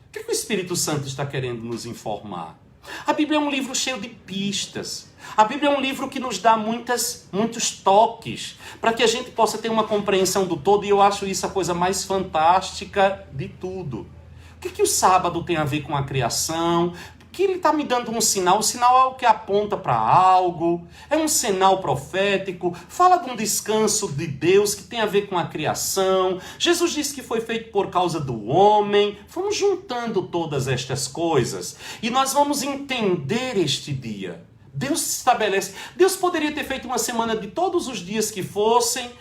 O que o Espírito Santo está querendo nos informar? A Bíblia é um livro cheio de pistas. A Bíblia é um livro que nos dá muitos toques para que a gente possa ter uma compreensão do todo, e eu acho isso a coisa mais fantástica de tudo. O que o sábado tem a ver com a criação? Que ele está me dando um sinal. O sinal é o que aponta para algo, é um sinal profético, fala de um descanso de Deus que tem a ver com a criação. Jesus disse que foi feito por causa do homem. Vamos juntando todas estas coisas e nós vamos entender este dia. Deus estabelece. Deus poderia ter feito uma semana de todos os dias que fossem,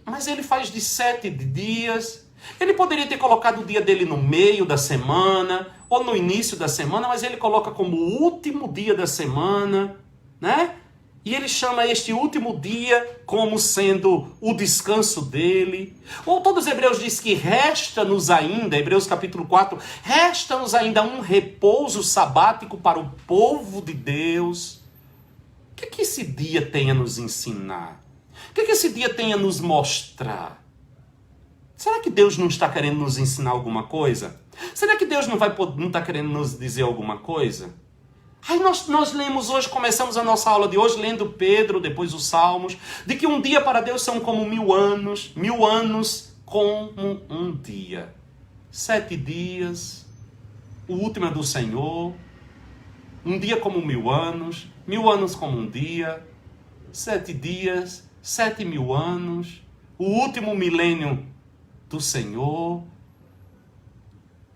mas ele faz de 7 dias. Ele poderia ter colocado o dia dele no meio da semana ou no início da semana, mas ele coloca como o último dia da semana, né? E ele chama este último dia como sendo o descanso dele. Ou todos os Hebreus diz que resta-nos ainda, Hebreus capítulo 4, resta-nos ainda um repouso sabático para o povo de Deus. O que esse dia tem a nos ensinar? O que esse dia tem a nos mostrar? Será que Deus não está querendo nos ensinar alguma coisa? Será que Deus não está querendo nos dizer alguma coisa? Aí nós lemos hoje, começamos a nossa aula de hoje lendo Pedro, depois os Salmos, de que um dia para Deus são como 1000 anos como um dia. 7 dias, o último é do Senhor, um dia como 1000 anos como um dia, 7 dias, 7.000 anos, o último milênio do Senhor.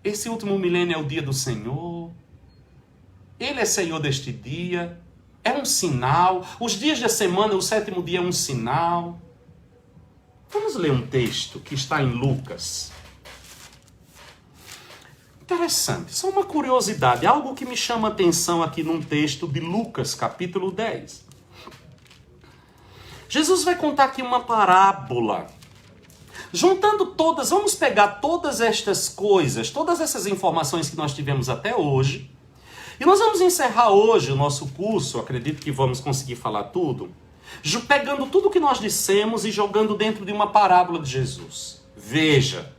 Esse último milênio é o dia do Senhor. Ele é Senhor deste dia. É um sinal. Os dias da semana, o 7º dia é um sinal. Vamos ler um texto que está em Lucas. Interessante. Só uma curiosidade. Algo que me chama a atenção aqui num texto de Lucas, capítulo 10. Jesus vai contar aqui uma parábola. Juntando todas, vamos pegar todas estas coisas, todas essas informações que nós tivemos até hoje, e nós vamos encerrar hoje o nosso curso, acredito que vamos conseguir falar tudo, pegando tudo que nós dissemos e jogando dentro de uma parábola de Jesus. Veja,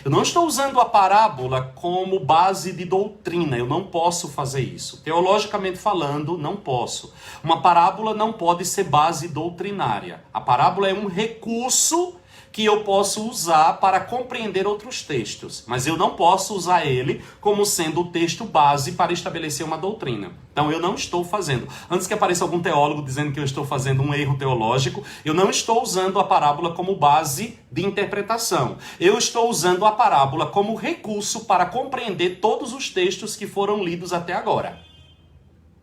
eu não estou usando a parábola como base de doutrina, eu não posso fazer isso. Teologicamente falando, não posso. Uma parábola não pode ser base doutrinária. A parábola é um recurso que eu posso usar para compreender outros textos, mas eu não posso usar ele como sendo o texto base para estabelecer uma doutrina. Então eu não estou fazendo. Antes que apareça algum teólogo dizendo que eu estou fazendo um erro teológico, eu não estou usando a parábola como base de interpretação. Eu estou usando a parábola como recurso para compreender todos os textos que foram lidos até agora.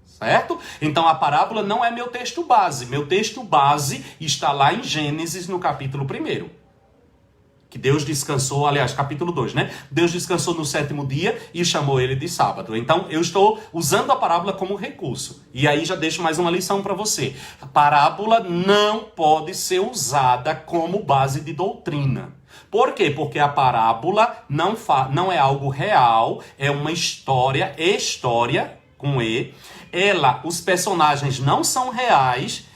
Certo? Então a parábola não é meu texto base. Meu texto base está lá em Gênesis, no capítulo 1. Que Deus descansou, aliás, capítulo 2, né? Deus descansou no 7º dia e chamou ele de sábado. Então, eu estou usando a parábola como recurso. E aí já deixo mais uma lição para você. A parábola não pode ser usada como base de doutrina. Por quê? Porque a parábola não é algo real, é uma história com E. Os personagens não são reais.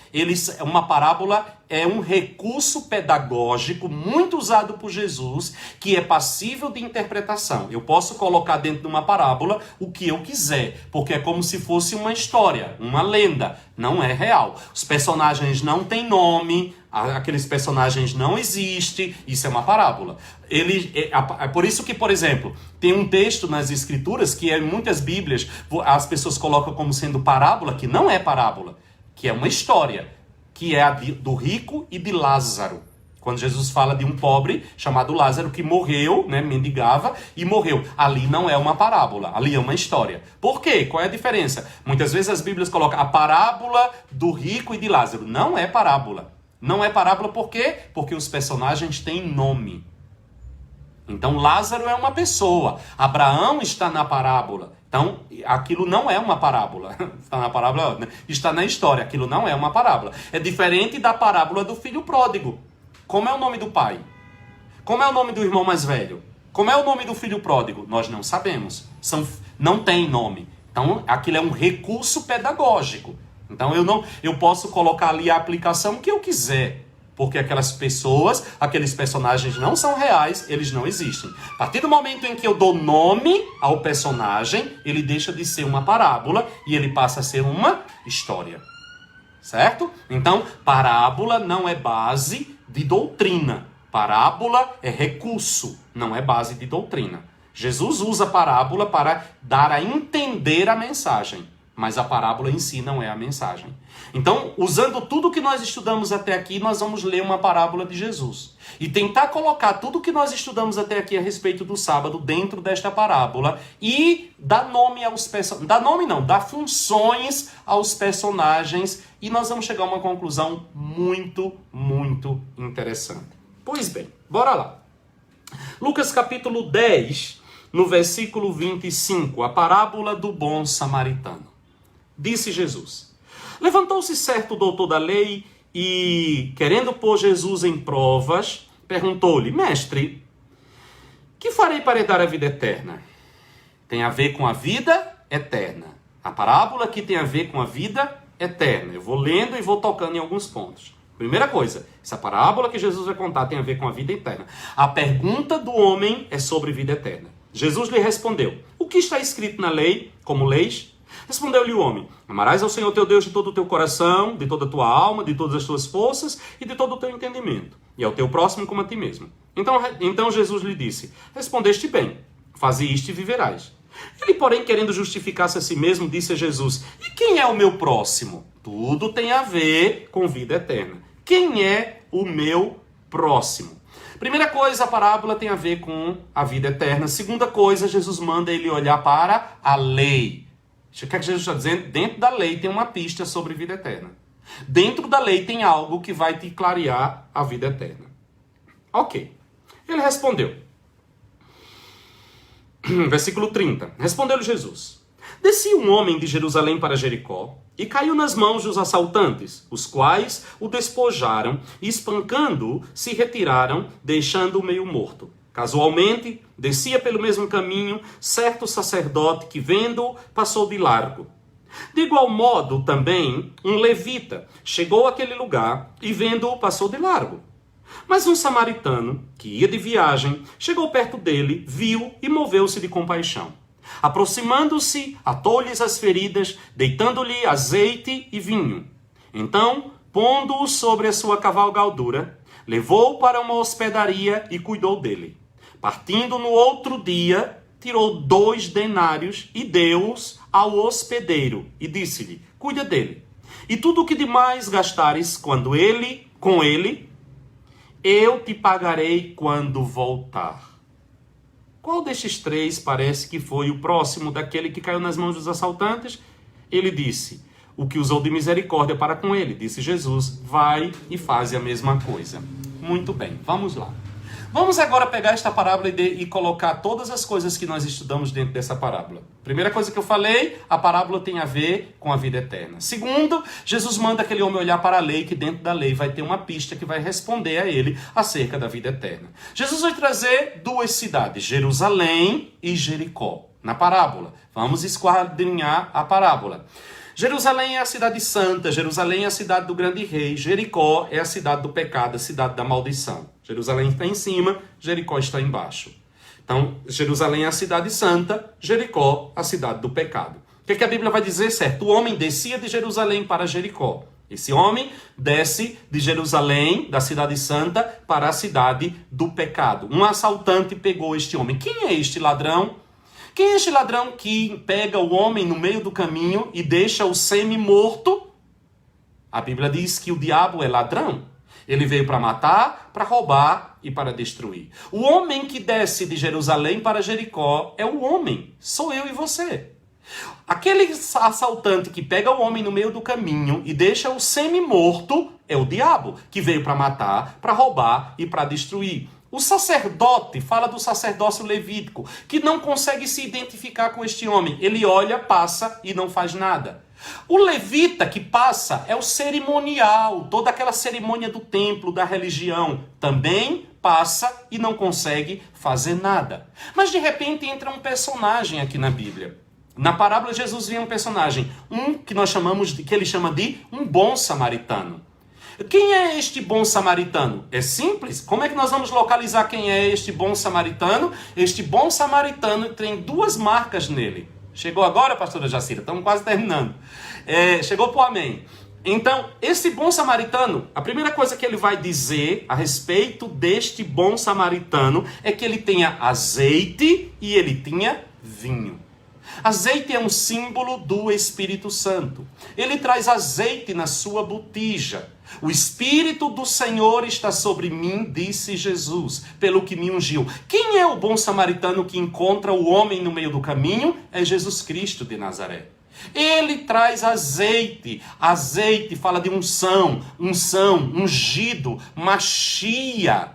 Uma parábola é um recurso pedagógico muito usado por Jesus, que é passível de interpretação. Eu posso colocar dentro de uma parábola o que eu quiser, porque é como se fosse uma história, uma lenda. Não é real. Os personagens não têm nome, aqueles personagens não existem, isso é uma parábola. É por isso que, por exemplo, tem um texto nas Escrituras que em muitas Bíblias as pessoas colocam como sendo parábola, que não é parábola, que é uma história, que é a do rico e de Lázaro. Quando Jesus fala de um pobre chamado Lázaro que morreu, né, mendigava e morreu. Ali não é uma parábola, ali é uma história. Por quê? Qual é a diferença? Muitas vezes as Bíblias colocam a parábola do rico e de Lázaro. Não é parábola. Não é parábola por quê? Porque os personagens têm nome. Então Lázaro é uma pessoa. Abraão está na parábola. Então, aquilo não é uma parábola. Está na parábola, né? Está na história. Aquilo não é uma parábola. É diferente da parábola do filho pródigo. Como é o nome do pai? Como é o nome do irmão mais velho? Como é o nome do filho pródigo? Nós não sabemos. Não tem nome. Então, aquilo é um recurso pedagógico. Então, eu posso colocar ali a aplicação que eu quiser. Porque aquelas pessoas, aqueles personagens não são reais, eles não existem. A partir do momento em que eu dou nome ao personagem, ele deixa de ser uma parábola e ele passa a ser uma história. Certo? Então, parábola não é base de doutrina. Parábola é recurso, não é base de doutrina. Jesus usa a parábola para dar a entender a mensagem. Mas a parábola em si não é a mensagem. Então, usando tudo que nós estudamos até aqui, nós vamos ler uma parábola de Jesus. E tentar colocar tudo que nós estudamos até aqui a respeito do sábado dentro desta parábola e dar nome aos personagens. Dar funções aos personagens. E nós vamos chegar a uma conclusão muito, muito interessante. Pois bem, bora lá. Lucas capítulo 10, no versículo 25, a parábola do bom samaritano. Disse Jesus: levantou-se certo doutor da lei e, querendo pôr Jesus em provas, perguntou-lhe: mestre, que farei para herdar a vida eterna? Tem a ver com a vida eterna. A parábola aqui tem a ver com a vida eterna. Eu vou lendo e vou tocando em alguns pontos. Primeira coisa, essa parábola que Jesus vai contar tem a ver com a vida eterna. A pergunta do homem é sobre vida eterna. Jesus lhe respondeu: o que está escrito na lei, como leis? Respondeu-lhe o homem: amarás ao Senhor teu Deus de todo o teu coração, de toda a tua alma, de todas as tuas forças e de todo o teu entendimento, e ao teu próximo como a ti mesmo. Então Jesus lhe disse: respondeste bem, faze isto e viverás. Ele, porém, querendo justificar-se a si mesmo, disse a Jesus: e quem é o meu próximo? Tudo tem a ver com vida eterna. Quem é o meu próximo? Primeira coisa, a parábola tem a ver com a vida eterna. Segunda coisa, Jesus manda ele olhar para a lei. O que é que Jesus está dizendo? Dentro da lei tem uma pista sobre vida eterna. Dentro da lei tem algo que vai te clarear a vida eterna. Ok. Ele respondeu. Versículo 30. Respondeu-lhe Jesus: descia um homem de Jerusalém para Jericó e caiu nas mãos dos assaltantes, os quais o despojaram e, espancando-o, se retiraram, deixando-o meio morto. Casualmente, descia pelo mesmo caminho certo sacerdote que, vendo-o, passou de largo. De igual modo, também, um levita chegou àquele lugar e, vendo-o, passou de largo. Mas um samaritano, que ia de viagem, chegou perto dele, viu e moveu-se de compaixão. Aproximando-se, atou-lhes as feridas, deitando-lhe azeite e vinho. Então, pondo-o sobre a sua cavalgadura, Levou-o para uma hospedaria e cuidou dele. Partindo no outro dia, tirou 2 denários e deu-os ao hospedeiro e disse-lhe: cuida dele. E tudo o que demais gastares com ele, eu te pagarei quando voltar. Qual destes 3 parece que foi o próximo daquele que caiu nas mãos dos assaltantes? Ele disse: o que usou de misericórdia para com ele. Disse Jesus: vai e faz a mesma coisa. Muito bem, vamos lá. Vamos agora pegar esta parábola e colocar todas as coisas que nós estudamos dentro dessa parábola. Primeira coisa que eu falei, a parábola tem a ver com a vida eterna. Segundo, Jesus manda aquele homem olhar para a lei, que dentro da lei vai ter uma pista que vai responder a ele acerca da vida eterna. Jesus vai trazer 2 cidades, Jerusalém e Jericó, na parábola. Vamos esquadrinhar a parábola. Jerusalém é a cidade santa, Jerusalém é a cidade do grande rei, Jericó é a cidade do pecado, a cidade da maldição. Jerusalém está em cima, Jericó está embaixo. Então, Jerusalém é a cidade santa, Jericó a cidade do pecado. O que é que a Bíblia vai dizer, certo? O homem descia de Jerusalém para Jericó. Esse homem desce de Jerusalém, da cidade santa, para a cidade do pecado. Um assaltante pegou este homem. Quem é este ladrão? Quem é este ladrão que pega o homem no meio do caminho e deixa-o semi-morto? A Bíblia diz que o diabo é ladrão. Ele veio para matar, para roubar e para destruir. O homem que desce de Jerusalém para Jericó é o homem. Sou eu e você. Aquele assaltante que pega o homem no meio do caminho e deixa o semi-morto é o diabo, que veio para matar, para roubar e para destruir. O sacerdote, fala do sacerdócio levítico, que não consegue se identificar com este homem. Ele olha, passa e não faz nada. O levita que passa é o cerimonial, toda aquela cerimônia do templo, da religião, também passa e não consegue fazer nada. Mas de repente entra um personagem aqui na Bíblia. Na parábola Jesus vê um personagem, que ele chama de um bom samaritano. Quem é este bom samaritano? É simples. Como é que nós vamos localizar quem é este bom samaritano? Este bom samaritano tem 2 marcas nele. Chegou agora, pastora Jacira? Estamos quase terminando. Chegou para o amém. Então, esse bom samaritano, a primeira coisa que ele vai dizer a respeito deste bom samaritano é que ele tinha azeite e ele tinha vinho. Azeite é um símbolo do Espírito Santo. Ele traz azeite na sua botija. O Espírito do Senhor está sobre mim, disse Jesus, pelo que me ungiu. Quem é o bom samaritano que encontra o homem no meio do caminho? É Jesus Cristo de Nazaré. Ele traz azeite. Azeite fala de unção, ungido, Machia.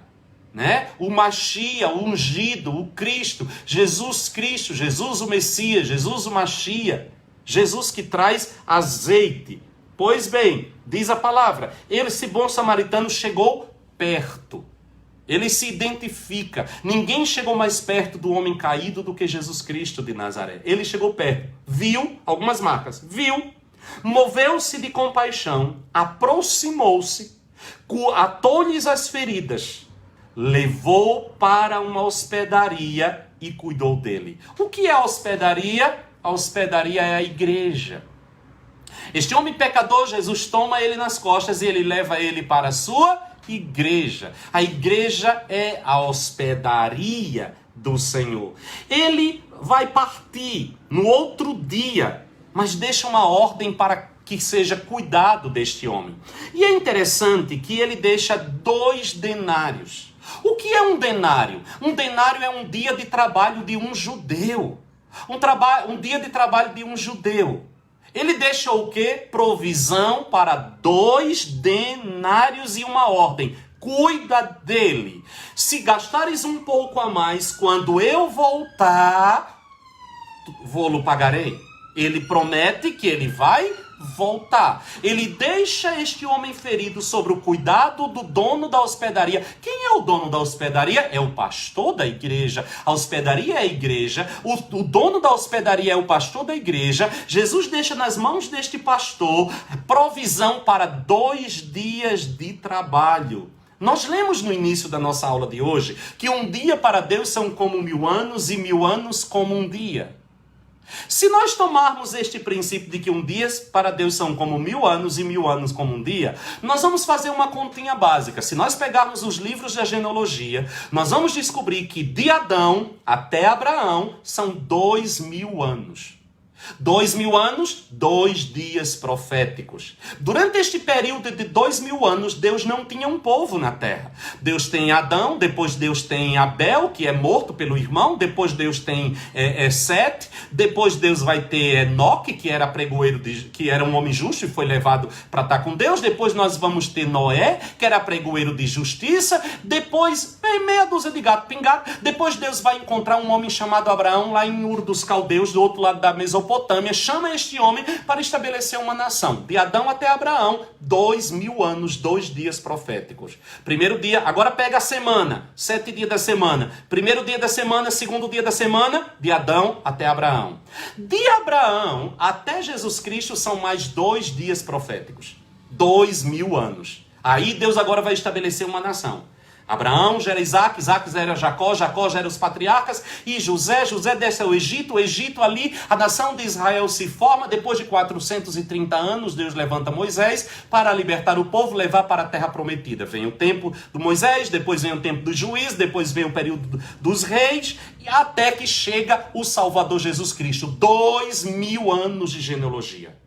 Né? O Machia, o ungido, o Cristo, Jesus o Messias, Jesus o Machia, Jesus que traz azeite. Pois bem, diz a palavra, esse bom samaritano chegou perto, ele se identifica. Ninguém chegou mais perto do homem caído do que Jesus Cristo de Nazaré. Ele chegou perto, viu algumas marcas, moveu-se de compaixão, aproximou-se, atou-lhes as feridas, levou para uma hospedaria e cuidou dele. O que é a hospedaria? A hospedaria é a igreja. Este homem pecador, Jesus toma ele nas costas e ele leva ele para a sua igreja. A igreja é a hospedaria do Senhor. Ele vai partir no outro dia, mas deixa uma ordem para que seja cuidado deste homem. E é interessante que ele deixa 2 denários. O que é um denário? Um denário é um dia de trabalho de um judeu. Um dia de trabalho de um judeu. Ele deixa o quê? Provisão para 2 denários e uma ordem. Cuida dele. Se gastares um pouco a mais, quando eu voltar, vou-lo pagarei. Ele promete que ele vai voltar. Ele deixa este homem ferido sobre o cuidado do dono da hospedaria. Quem é o dono da hospedaria? É o pastor da igreja. A hospedaria é a igreja. O dono da hospedaria é o pastor da igreja. Jesus deixa nas mãos deste pastor provisão para 2 dias de trabalho. Nós lemos no início da nossa aula de hoje que um dia para Deus são como 1000 anos e 1000 anos como um dia. Se nós tomarmos este princípio de que um dia para Deus são como 1000 anos e 1000 anos como um dia, nós vamos fazer uma continha básica. Se nós pegarmos os livros da genealogia, nós vamos descobrir que de Adão até Abraão são 2000 anos. 2000 anos, 2 dias proféticos. Durante este período de 2000 anos, Deus não tinha um povo na terra. Deus tem Adão, depois Deus tem Abel, que é morto pelo irmão, depois Deus tem Sete, depois Deus vai ter Enoque, que era pregoeiro, que era um homem justo e foi levado para estar com Deus, depois nós vamos ter Noé, que era pregoeiro de justiça, depois, meia dúzia de gato pingado, depois Deus vai encontrar um homem chamado Abraão, lá em Ur dos Caldeus, do outro lado da Mesopotâmia, chama este homem para estabelecer uma nação. De Adão até Abraão, 2000 anos, 2 dias proféticos. Primeiro dia, agora pega a semana, 7 dias da semana. Primeiro dia da semana, segundo dia da semana, de Adão até Abraão. De Abraão até Jesus Cristo são mais 2 dias proféticos. 2000 anos. Aí Deus agora vai estabelecer uma nação. Abraão gera Isaac, Isaac gera Jacó, Jacó gera os patriarcas, e José desce ao Egito, o Egito ali, a nação de Israel se forma. Depois de 430 anos, Deus levanta Moisés para libertar o povo, levar para a terra prometida. Vem o tempo do Moisés, depois vem o tempo do juiz, depois vem o período dos reis, e até que chega o Salvador Jesus Cristo. 2000 anos de genealogia.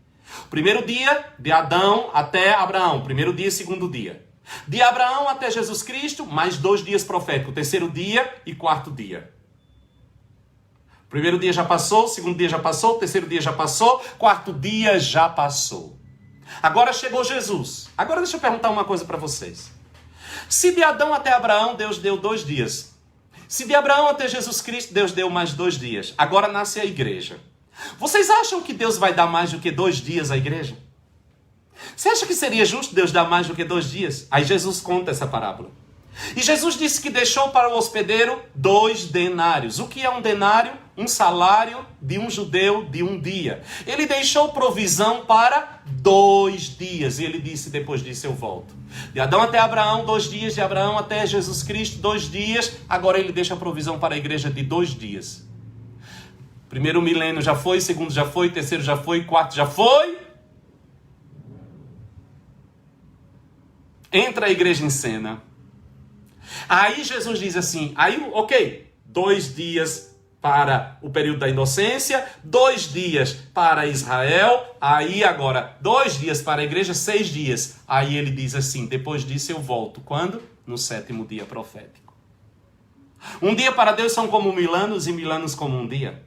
Primeiro dia, de Adão até Abraão, primeiro dia e segundo dia. De Abraão até Jesus Cristo, mais 2 dias proféticos, terceiro dia e quarto dia. Primeiro dia já passou, segundo dia já passou, terceiro dia já passou, quarto dia já passou. Agora chegou Jesus. Agora deixa eu perguntar uma coisa para vocês. Se de Adão até Abraão, Deus deu 2 dias. Se de Abraão até Jesus Cristo, Deus deu mais 2 dias. Agora nasce a igreja. Vocês acham que Deus vai dar mais do que 2 dias à igreja? Você acha que seria justo Deus dar mais do que 2 dias? Aí Jesus conta essa parábola. E Jesus disse que deixou para o hospedeiro 2 denários. O que é um denário? Um salário de um judeu de um dia. Ele deixou provisão para 2 dias. E ele disse, depois disso eu volto. De Adão até Abraão, 2 dias. De Abraão até Jesus Cristo, 2 dias. Agora ele deixa provisão para a igreja de 2 dias. Primeiro milênio já foi, segundo já foi, terceiro já foi, quarto já foi. Entra a igreja em cena. Aí Jesus diz assim, aí ok, 2 dias para o período da inocência, 2 dias para Israel, aí agora 2 dias para a igreja, 6 dias. Aí ele diz assim, depois disso eu volto. Quando? No 7º dia profético. Um dia para Deus são como 1000 anos e 1000 anos como um dia.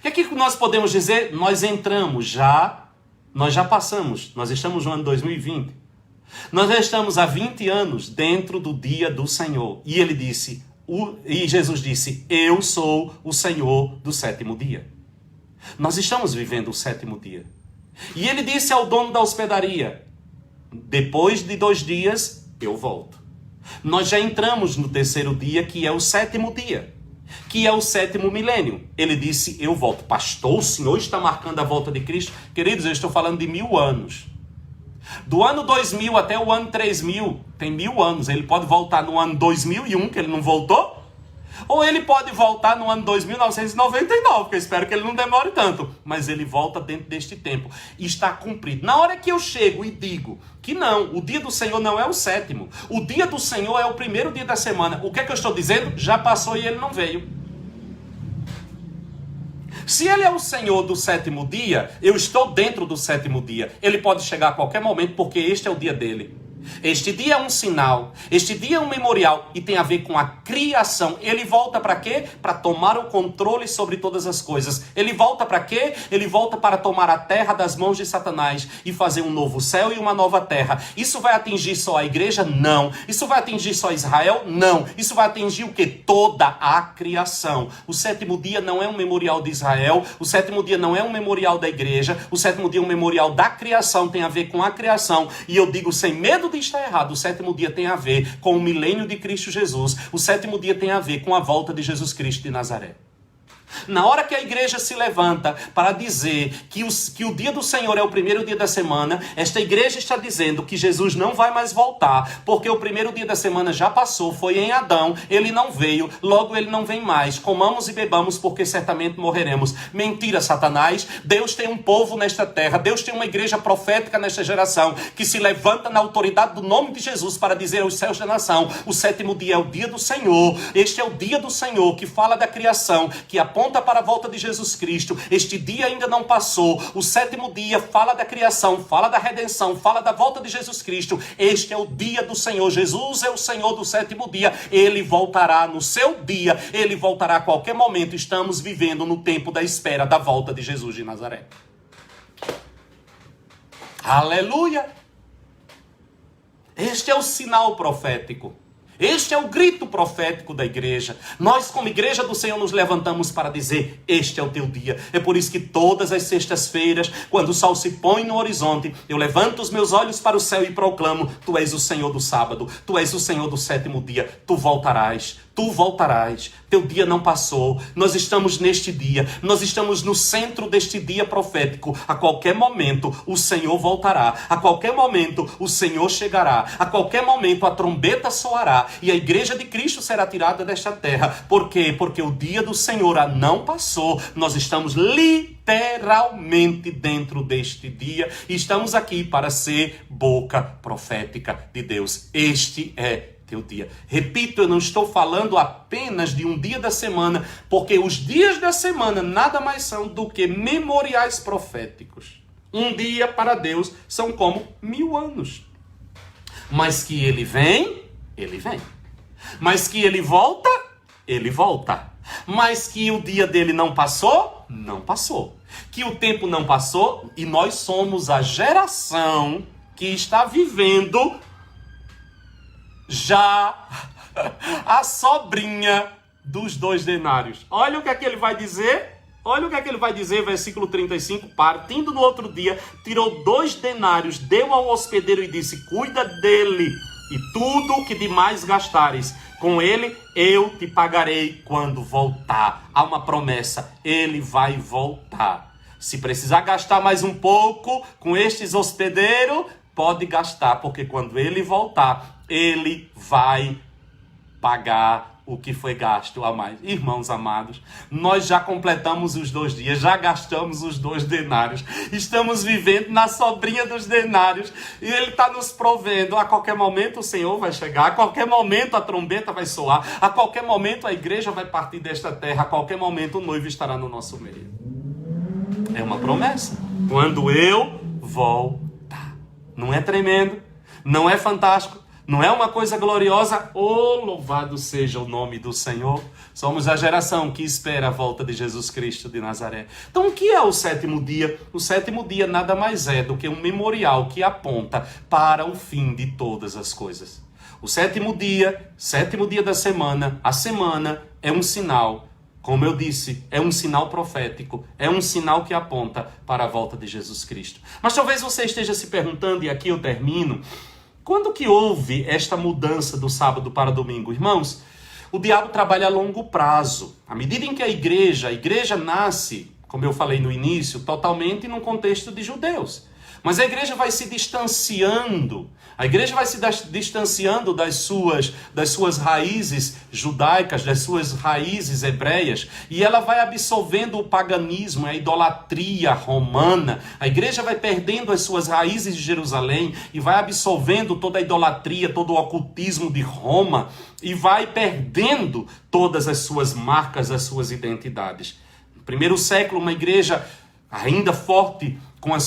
O que nós podemos dizer? Nós entramos nós já passamos, nós estamos no ano 2020. Nós já estamos há 20 anos dentro do dia do Senhor. E ele disse, e Jesus disse, eu sou o Senhor do 7º dia. Nós estamos vivendo o 7º dia. E ele disse ao dono da hospedaria, depois de 2 dias, eu volto. Nós já entramos no 3º dia, que é o 7º dia, que é o 7º milênio. Ele disse, eu volto. Pastor, o Senhor está marcando a volta de Cristo? Queridos, eu estou falando de 1000 anos. Do ano 2000 até o ano 3000, tem 1000 anos. Ele pode voltar no ano 2001, que ele não voltou. Ou ele pode voltar no ano 2999, que eu espero que ele não demore tanto. Mas ele volta dentro deste tempo. E está cumprido. Na hora que eu chego e digo que não, o dia do Senhor não é o 7º. O dia do Senhor é o 1º dia da semana. O que é que eu estou dizendo? Já passou e ele não veio. Se ele é o Senhor do 7º dia, eu estou dentro do 7º dia. Ele pode chegar a qualquer momento, porque este é o dia dele. Este dia é um sinal, este dia é um memorial e tem a ver com a criação. Ele volta para quê? Para tomar o controle sobre todas as coisas. Ele volta para quê? Ele volta para tomar a terra das mãos de Satanás e fazer um novo céu e uma nova terra. Isso vai atingir só a igreja? Não. Isso vai atingir só Israel? Não. Isso vai atingir o quê? Toda a criação. O 7º dia não é um memorial de Israel, o 7º dia não é um memorial da igreja, o 7º dia é um memorial da criação, tem a ver com a criação. E eu digo sem medo de estar errado, o 7º dia tem a ver com o milênio de Cristo Jesus. O 7º dia tem a ver com a volta de Jesus Cristo de Nazaré. Na hora que a igreja se levanta para dizer que o dia do Senhor é o primeiro dia da semana, esta igreja está dizendo que Jesus não vai mais voltar, porque o primeiro dia da semana já passou, foi em Adão, ele não veio, logo ele não vem mais. Comamos e bebamos, porque certamente morreremos. Mentira, Satanás. Deus tem um povo nesta terra, Deus tem uma igreja profética nesta geração, que se levanta na autoridade do nome de Jesus para dizer aos céus da nação: o sétimo dia é o dia do Senhor. Este é o dia do Senhor, que fala da criação, que aponta para a volta de Jesus Cristo. Este dia ainda não passou. O sétimo dia fala da criação, fala da redenção, fala da volta de Jesus Cristo. Este é o dia do Senhor. Jesus é o Senhor do sétimo dia. Ele voltará no seu dia. Ele voltará a qualquer momento. Estamos vivendo no tempo da espera da volta de Jesus de Nazaré. Aleluia! Este é o sinal profético. Este é o grito profético da igreja. Nós, como igreja do Senhor, nos levantamos para dizer: este é o teu dia. É por isso que todas as sextas-feiras, quando o sol se põe no horizonte, eu levanto os meus olhos para o céu e proclamo: tu és o Senhor do sábado, tu és o Senhor do sétimo dia, tu voltarás. Tu voltarás, teu dia não passou, nós estamos neste dia, nós estamos no centro deste dia profético. A qualquer momento o Senhor voltará, a qualquer momento o Senhor chegará, a qualquer momento a trombeta soará e a igreja de Cristo será tirada desta terra. Por quê? Porque o dia do Senhor não passou, nós estamos literalmente dentro deste dia e estamos aqui para ser boca profética de Deus. Este é teu dia. Repito, eu não estou falando apenas de um dia da semana, porque os dias da semana nada mais são do que memoriais proféticos. Um dia para Deus são como 1000 anos. Mas que ele vem, ele vem. Mas que ele volta, ele volta. Mas que o dia dele não passou, não passou. Que o tempo não passou e nós somos a geração que está vivendo já a sobrinha dos 2 denários. Olha o que é que ele vai dizer. Olha o que é que ele vai dizer, versículo 35. Partindo no outro dia, tirou 2 denários, deu ao hospedeiro e disse: cuida dele, e tudo o que demais gastares, com ele eu te pagarei quando voltar. Há uma promessa, ele vai voltar. Se precisar gastar mais um pouco com estes hospedeiros, pode gastar, porque quando ele voltar, ele vai pagar o que foi gasto a mais. Irmãos amados, nós já completamos os 2 dias, já gastamos os 2 denários, estamos vivendo na sobrinha dos denários, e ele está nos provendo. A qualquer momento o Senhor vai chegar, a qualquer momento a trombeta vai soar, a qualquer momento a igreja vai partir desta terra, a qualquer momento o noivo estará no nosso meio. É uma promessa. Quando eu voltar. Não é tremendo? Não é fantástico? Não é uma coisa gloriosa? Oh, louvado seja o nome do Senhor. Somos a geração que espera a volta de Jesus Cristo de Nazaré. Então, o que é o sétimo dia? O sétimo dia nada mais é do que um memorial que aponta para o fim de todas as coisas. O sétimo dia da semana, a semana é um sinal. Como eu disse, é um sinal profético, é um sinal que aponta para a volta de Jesus Cristo. Mas talvez você esteja se perguntando, e aqui eu termino: quando que houve esta mudança do sábado para domingo? Irmãos, o diabo trabalha a longo prazo. À medida em que a igreja nasce, como eu falei no início, totalmente num contexto de judeus. Mas a igreja vai se distanciando. A igreja vai se distanciando das suas raízes judaicas, das suas raízes hebreias, e ela vai absorvendo o paganismo, a idolatria romana. A igreja vai perdendo as suas raízes de Jerusalém e vai absorvendo toda a idolatria, todo o ocultismo de Roma, e vai perdendo todas as suas marcas, as suas identidades. No primeiro século, uma igreja ainda forte, com as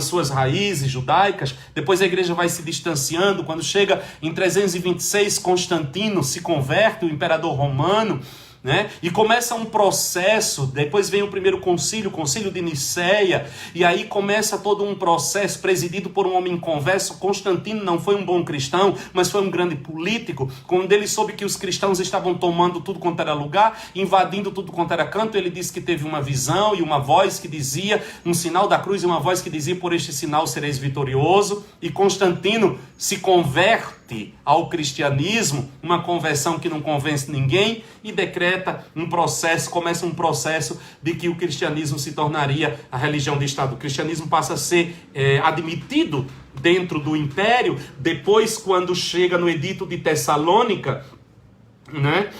suas raízes judaicas. Depois a igreja vai se distanciando. Quando chega em 326, Constantino se converte, o imperador romano, né? E começa um processo. Depois vem o primeiro concílio, o concílio de Niceia, e aí começa todo um processo presidido por um homem converso. Constantino não foi um bom cristão, mas foi um grande político. Quando ele soube que os cristãos estavam tomando tudo quanto era lugar, invadindo tudo quanto era canto, ele disse que teve uma visão e uma voz que dizia, um sinal da cruz e uma voz que dizia: por este sinal sereis vitorioso. E Constantino se converte ao cristianismo, uma conversão que não convence ninguém, e decreta começa um processo de que o cristianismo se tornaria a religião de Estado. O cristianismo passa a ser admitido dentro do império. Depois, quando chega no Edito de Tessalônica, né,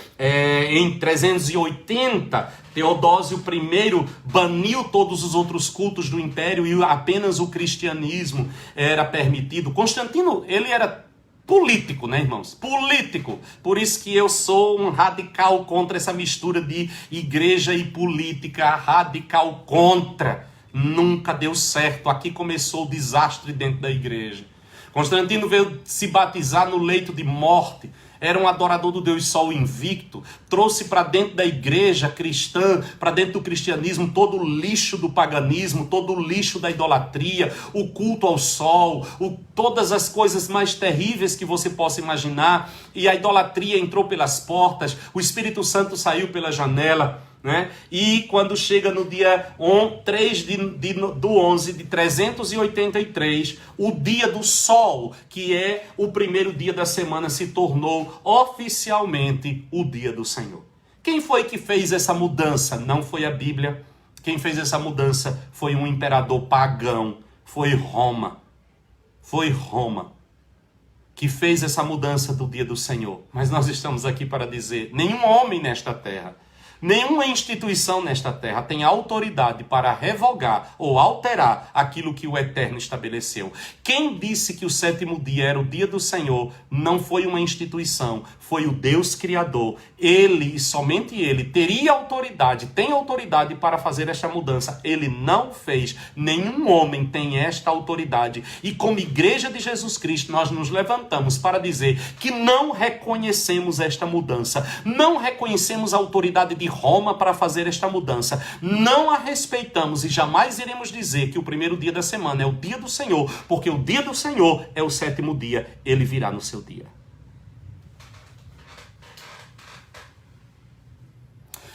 em 380, Teodósio I baniu todos os outros cultos do império e apenas o cristianismo era permitido. Constantino, ele era político, né, irmãos? Político. Por isso que eu sou um radical contra essa mistura de igreja e política. Radical contra. Nunca deu certo. Aqui começou o desastre dentro da igreja. Constantino veio se batizar no leito de morte. Era um adorador do Deus Sol invicto. Trouxe para dentro da igreja cristã, para dentro do cristianismo, todo o lixo do paganismo, todo o lixo da idolatria, o culto ao sol, todas as coisas mais terríveis que você possa imaginar. E a idolatria entrou pelas portas, o Espírito Santo saiu pela janela. Né? E quando chega no dia 3 do 11 de 383, o dia do sol, que é o primeiro dia da semana, se tornou oficialmente o dia do Senhor. Quem foi que fez essa mudança? Não foi a Bíblia. Quem fez essa mudança foi um imperador pagão. Foi Roma. Foi Roma que fez essa mudança do dia do Senhor. Mas nós estamos aqui para dizer, nenhum homem nesta terra, nenhuma instituição nesta terra tem autoridade para revogar ou alterar aquilo que o Eterno estabeleceu. Quem disse que o sétimo dia era o dia do Senhor não foi uma instituição, foi o Deus Criador. Ele, e somente Ele, teria autoridade, tem autoridade para fazer esta mudança. Ele não fez. Nenhum homem tem esta autoridade. E como Igreja de Jesus Cristo, nós nos levantamos para dizer que não reconhecemos esta mudança. Não reconhecemos a autoridade de Roma para fazer esta mudança. Não a respeitamos e jamais iremos dizer que o primeiro dia da semana é o dia do Senhor, porque o dia do Senhor é o sétimo dia. Ele virá no seu dia.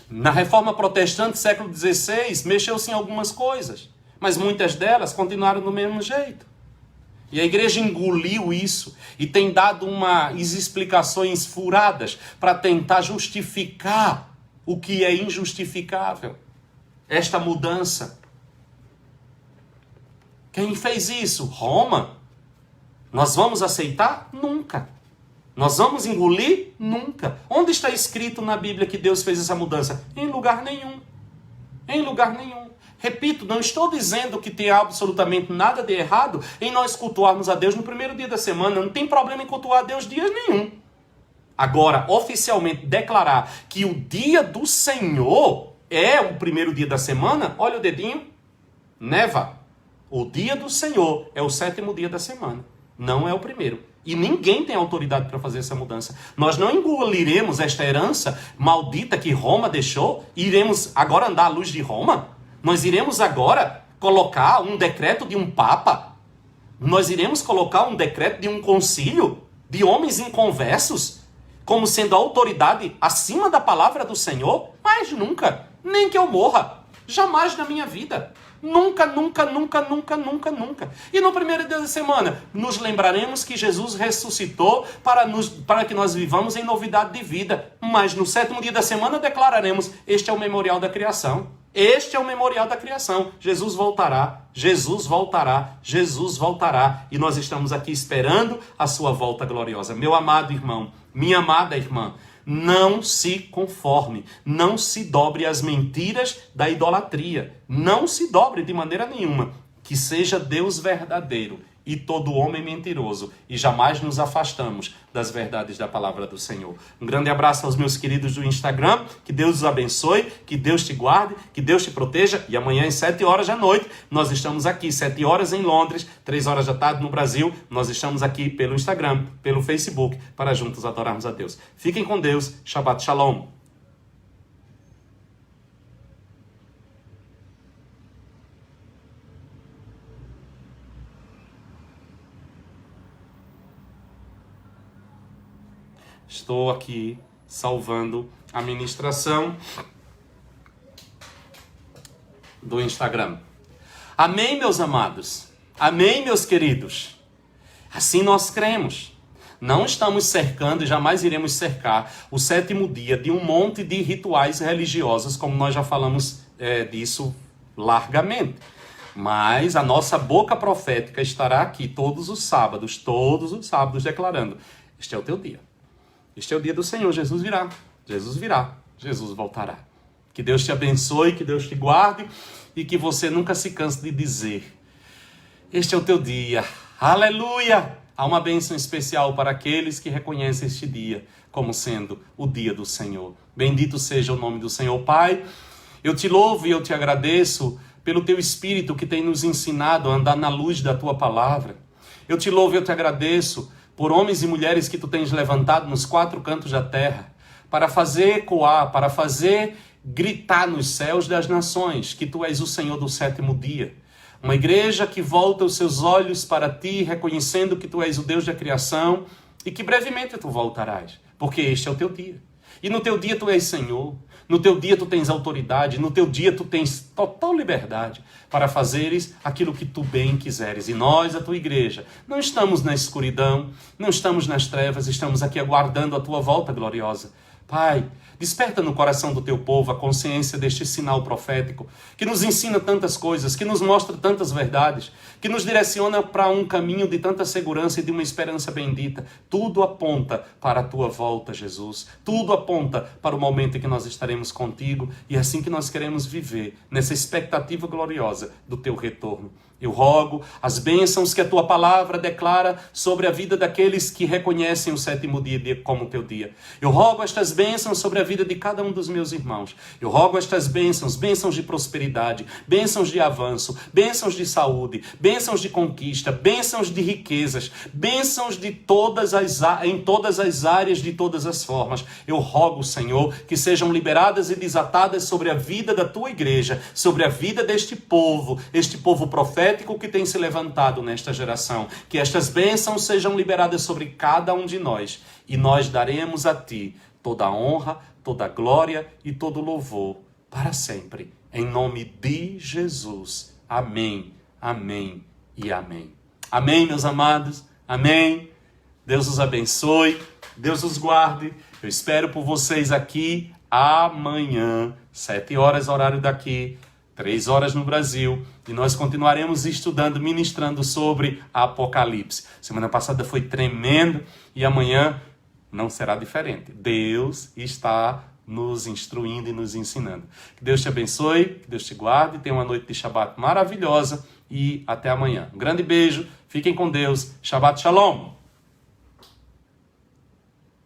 Na Reforma Protestante, século XVI, mexeu-se em algumas coisas, mas muitas delas continuaram do mesmo jeito. E a igreja engoliu isso e tem dado umas explicações furadas para tentar justificar o que é injustificável. Esta mudança. Quem fez isso? Roma. Nós vamos aceitar? Nunca. Nós vamos engolir? Nunca. Onde está escrito na Bíblia que Deus fez essa mudança? Em lugar nenhum. Em lugar nenhum. Repito, não estou dizendo que tem absolutamente nada de errado em nós cultuarmos a Deus no primeiro dia da semana. Não tem problema em cultuar a Deus dias nenhum. Agora, oficialmente declarar que o dia do Senhor é o primeiro dia da semana, olha o dedinho, neva. O dia do Senhor é o sétimo dia da semana, não é o primeiro. E ninguém tem autoridade para fazer essa mudança. Nós não engoliremos esta herança maldita que Roma deixou e iremos agora andar à luz de Roma. Nós iremos agora colocar um decreto de um papa. Nós iremos colocar um decreto de um concílio de homens inconversos como sendo a autoridade acima da palavra do Senhor? Mas nunca, nem que eu morra, jamais na minha vida. Nunca, nunca, nunca, nunca, nunca, nunca. E no primeiro dia da semana, nos lembraremos que Jesus ressuscitou para que nós vivamos em novidade de vida. Mas no sétimo dia da semana declararemos, este é o memorial da criação. Este é o memorial da criação. Jesus voltará, Jesus voltará, Jesus voltará. E nós estamos aqui esperando a sua volta gloriosa. Meu amado irmão, minha amada irmã, não se conforme, não se dobre às mentiras da idolatria. Não se dobre de maneira nenhuma. Que seja Deus verdadeiro e todo homem mentiroso, e jamais nos afastamos das verdades da palavra do Senhor. Um grande abraço aos meus queridos do Instagram, que Deus os abençoe, que Deus te guarde, que Deus te proteja, e amanhã às 7 horas da noite, nós estamos aqui, 7 horas em Londres, 3 horas da tarde no Brasil, nós estamos aqui pelo Instagram, pelo Facebook, para juntos adorarmos a Deus. Fiquem com Deus, Shabbat Shalom. Estou aqui salvando a ministração do Instagram. Amém, meus amados? Amém, meus queridos? Assim nós cremos. Não estamos cercando e jamais iremos cercar o sétimo dia de um monte de rituais religiosos, como nós já falamos disso largamente. Mas a nossa boca profética estará aqui todos os sábados declarando: este é o teu dia. Este é o dia do Senhor. Jesus virá. Jesus virá. Jesus voltará. Que Deus te abençoe, que Deus te guarde e que você nunca se canse de dizer: este é o teu dia. Aleluia! Há uma bênção especial para aqueles que reconhecem este dia como sendo o dia do Senhor. Bendito seja o nome do Senhor. Pai, eu te louvo e eu te agradeço pelo teu Espírito que tem nos ensinado a andar na luz da tua palavra. Eu te louvo e eu te agradeço por homens e mulheres que tu tens levantado nos quatro cantos da terra para fazer ecoar, para fazer gritar nos céus das nações que tu és o Senhor do sétimo dia. Uma igreja que volta os seus olhos para ti, reconhecendo que tu és o Deus da criação e que brevemente tu voltarás, porque este é o teu dia. E no teu dia tu és Senhor, no teu dia tu tens autoridade, no teu dia tu tens total liberdade para fazeres aquilo que tu bem quiseres. E nós, a tua igreja, não estamos na escuridão, não estamos nas trevas, estamos aqui aguardando a tua volta gloriosa. Pai, desperta no coração do teu povo a consciência deste sinal profético, que nos ensina tantas coisas, que nos mostra tantas verdades, que nos direciona para um caminho de tanta segurança e de uma esperança bendita. Tudo aponta para a tua volta, Jesus. Tudo aponta para o momento em que nós estaremos contigo e é assim que nós queremos viver, nessa expectativa gloriosa do teu retorno. Eu rogo as bênçãos que a tua palavra declara sobre a vida daqueles que reconhecem o sétimo dia como teu dia. Eu rogo estas bênçãos sobre a vida de cada um dos meus irmãos. Eu rogo estas bênçãos, bênçãos de prosperidade, bênçãos de avanço, bênçãos de saúde, bênçãos de conquista, bênçãos de riquezas, bênçãos em todas as áreas, de todas as formas. Eu rogo, Senhor, que sejam liberadas e desatadas sobre a vida da tua igreja, sobre a vida deste povo, este povo profético que tem se levantado nesta geração. Que estas bênçãos sejam liberadas sobre cada um de nós e nós daremos a ti toda a honra, toda a glória e todo o louvor para sempre. Em nome de Jesus. Amém, amém e amém. Amém, meus amados. Amém. Deus os abençoe. Deus os guarde. Eu espero por vocês aqui amanhã, 7 horas, horário daqui, 3 horas no Brasil, e nós continuaremos estudando, ministrando sobre Apocalipse. Semana passada foi tremendo e amanhã não será diferente. Deus está nos instruindo e nos ensinando. Que Deus te abençoe, que Deus te guarde, tenha uma noite de Shabbat maravilhosa e até amanhã. Um grande beijo, fiquem com Deus. Shabbat Shalom!